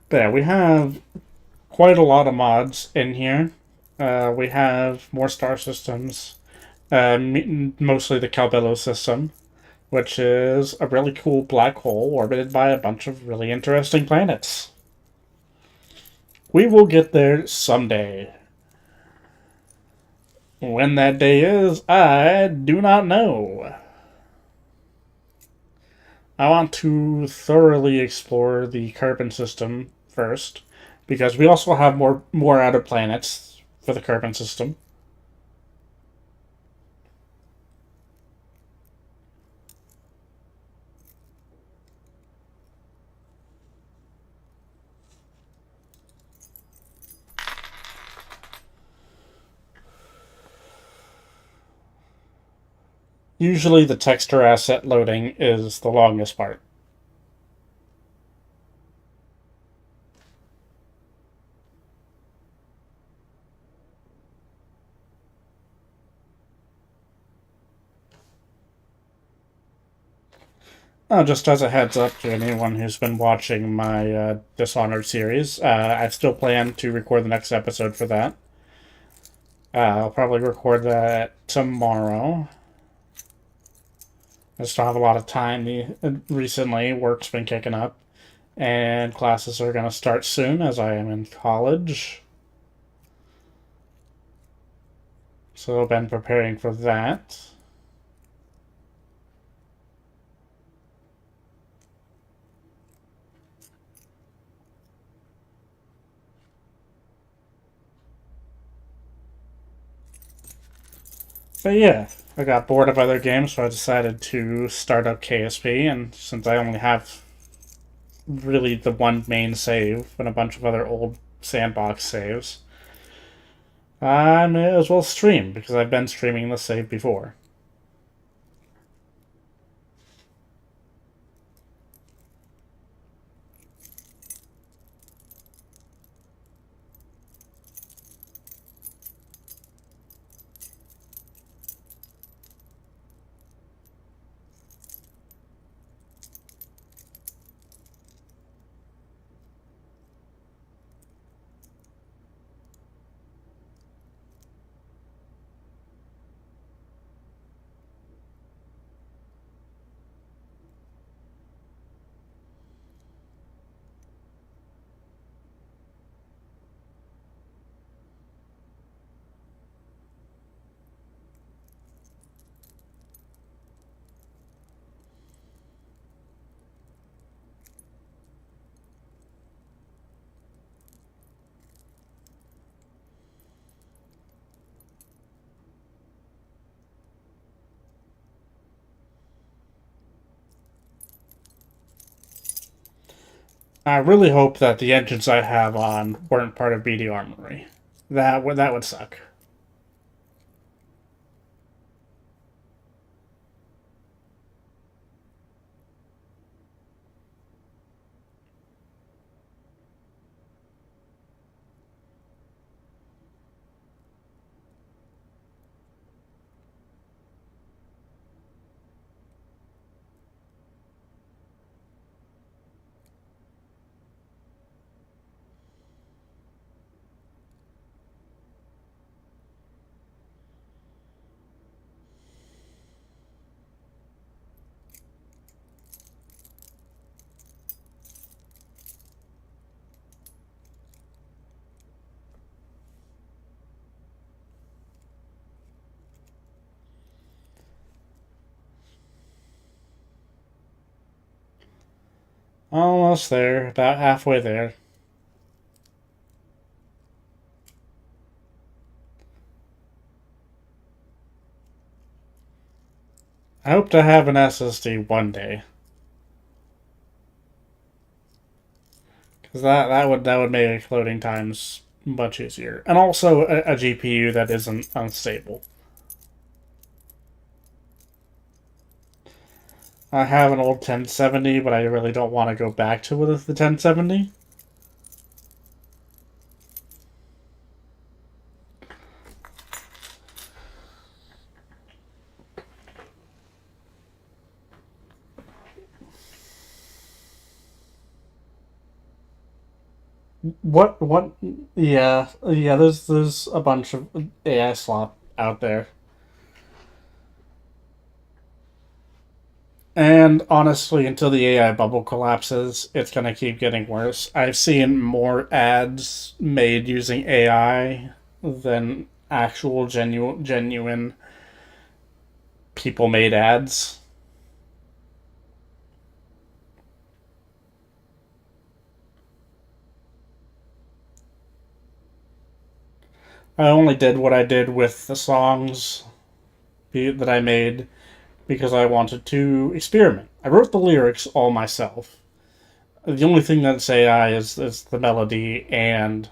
But yeah, we have quite a lot of mods in here. We have more star systems, mostly the Calbello system, which is a really cool black hole orbited by a bunch of really interesting planets. We will get there someday. When that day is, I do not know. I want to thoroughly explore the carbon system first, because we also have more outer planets for the Kerbin system. Usually, the texture asset loading is the longest part. Oh, just as a heads up to anyone who's been watching my Dishonored series, I still plan to record the next episode for that. I'll probably record that tomorrow. I just don't have a lot of time recently. Work's been kicking up, and classes are going to start soon as I am in college. So I've been preparing for that. But yeah, I got bored of other games, so I decided to start up KSP, and since I only have really the one main save and a bunch of other old sandbox saves, I may as well stream, because I've been streaming the save before. I really hope that the engines I have on weren't part of BD Armory. That would suck. Almost there, about halfway there. I hope to have an SSD one day, because that would make loading times much easier, and also a GPU that isn't unstable. I have an old 1070, but I really don't want to go back to the 1070. What? Yeah, yeah. There's a bunch of AI slop out there, and honestly, until the AI bubble collapses, it's gonna keep getting worse. I've seen more ads made using AI than actual genuine people made ads. I only did what I did with the songs that I made because I wanted to experiment. I wrote the lyrics all myself. The only thing that's AI is the melody and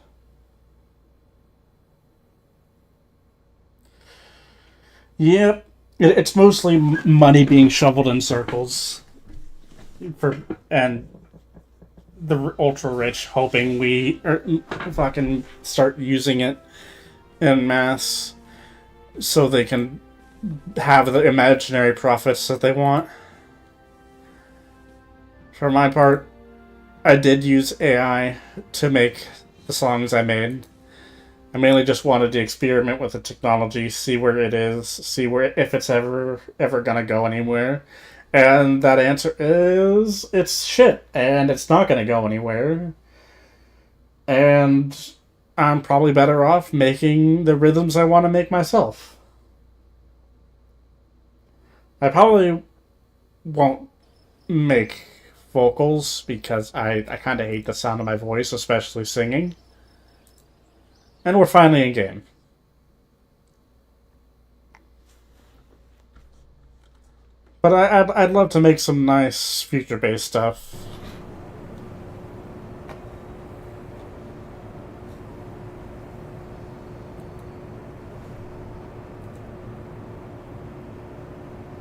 yep, it's mostly money being shoveled in circles for and the ultra rich hoping we fucking start using it en masse so they can have the imaginary profits that they want. For my part, I did use AI to make the songs I made. I mainly just wanted to experiment with the technology, see where it is, see where if it's ever gonna go anywhere. And that answer is it's shit, and it's not gonna go anywhere. And I'm probably better off making the rhythms I want to make myself. I probably won't make vocals because I kind of hate the sound of my voice, especially singing. And we're finally in game. But I'd love to make some nice future-based stuff.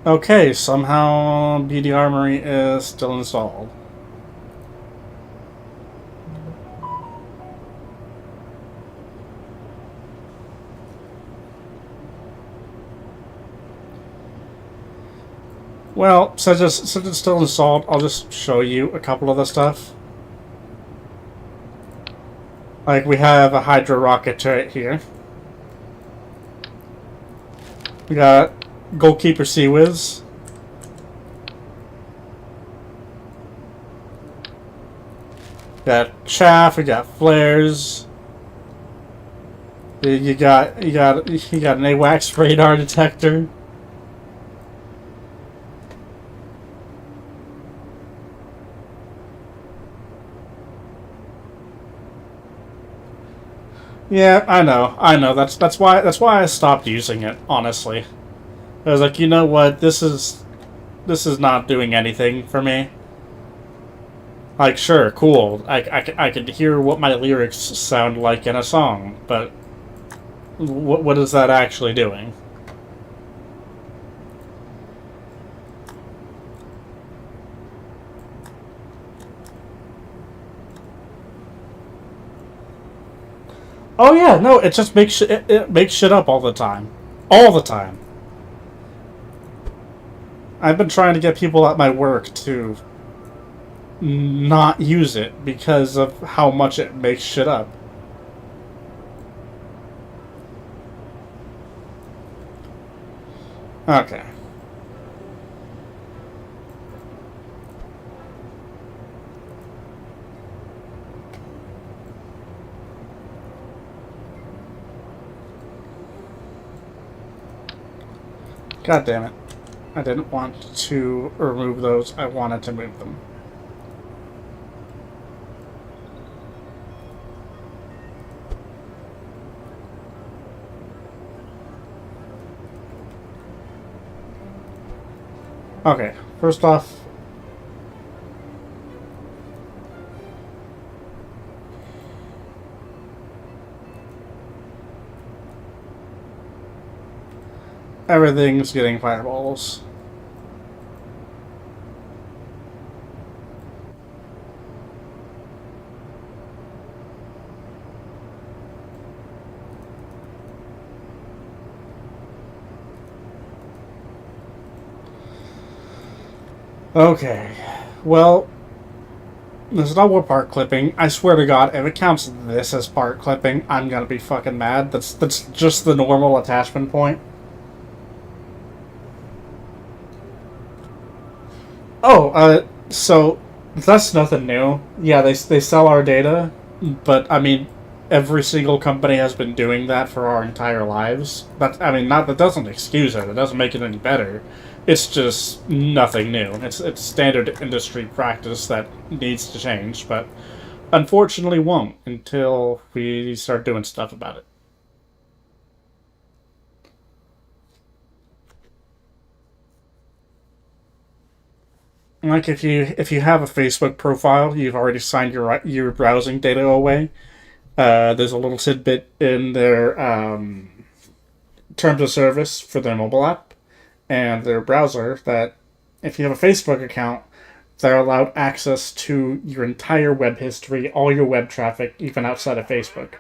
Okay, somehow BD Armory is still installed. Well, since it's still installed, I'll just show you a couple of the stuff. Like, we have a Hydra rocket turret here. We got Goalkeeper Sea-Wiz. We got chaff, we got flares. You got an AWACS radar detector. Yeah, I know. That's why I stopped using it. Honestly, I was like, you know what, this is not doing anything for me. Like, sure, cool. I could hear what my lyrics sound like in a song, but what is that actually doing? Oh yeah, no, it just makes it makes shit up all the time. I've been trying to get people at my work to not use it because of how much it makes shit up. Okay. God damn it. I didn't want to remove those. I wanted to move them. Okay, first off, everything's getting fireballs. Okay, well, this is not what part clipping. I swear to God, if it counts this as part clipping, I'm gonna be fucking mad. That's just the normal attachment point. Oh, so that's nothing new. Yeah, they sell our data, but I mean, every single company has been doing that for our entire lives. But I mean, not that doesn't excuse it. It doesn't make it any better. It's just nothing new. It's standard industry practice that needs to change, but unfortunately won't until we start doing stuff about it. Like if you have a Facebook profile, you've already signed your browsing data away. There's a little tidbit in their terms of service for their mobile app and their browser that if you have a Facebook account, they're allowed access to your entire web history, all your web traffic, even outside of Facebook.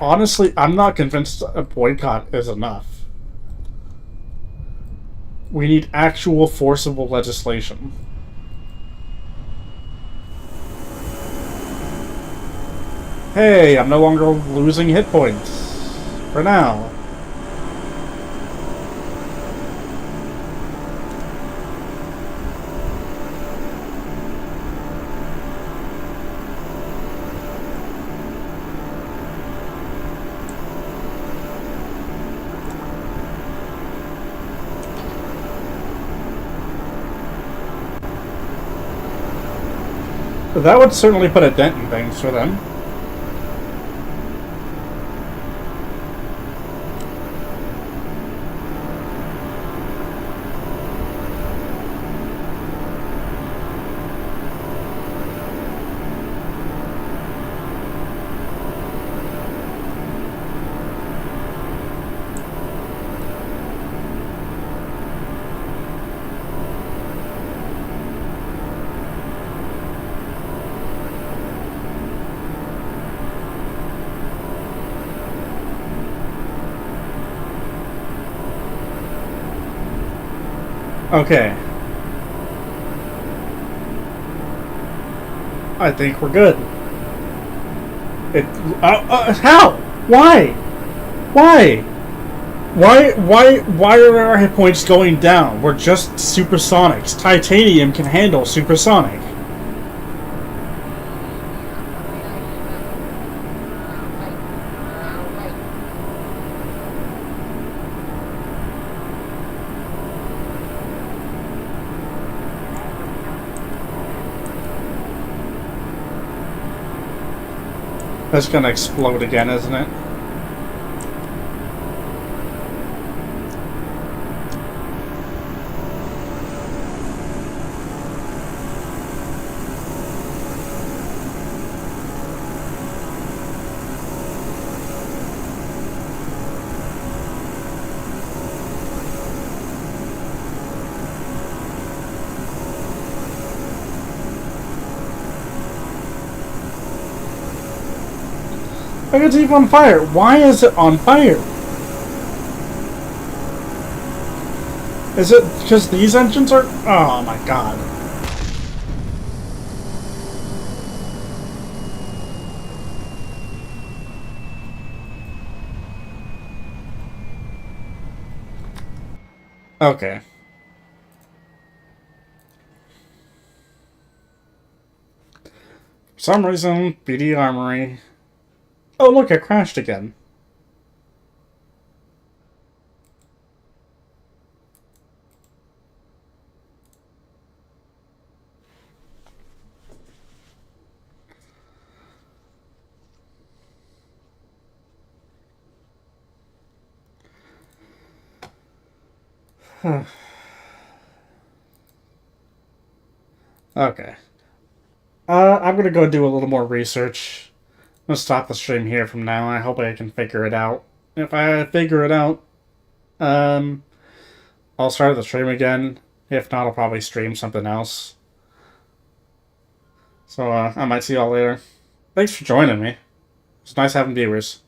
Honestly, I'm not convinced a boycott is enough. We need actual forcible legislation. Hey, I'm no longer losing hit points. For now. That would certainly put a dent in things for them. Okay. I think we're good. How? Why? Why? Why are our hit points going down? We're just supersonics. Titanium can handle supersonic. That's gonna explode again, isn't it? Like it's even on fire. Why is it on fire? Is it because these engines are... Oh my god. Okay. For some reason, BD Armory... Oh look, it crashed again. Okay. I'm gonna go do a little more research. I'm gonna stop the stream here from now. I hope I can figure it out. If I figure it out, I'll start the stream again. If not, I'll probably stream something else. So, I might see y'all later. Thanks for joining me. It's nice having viewers.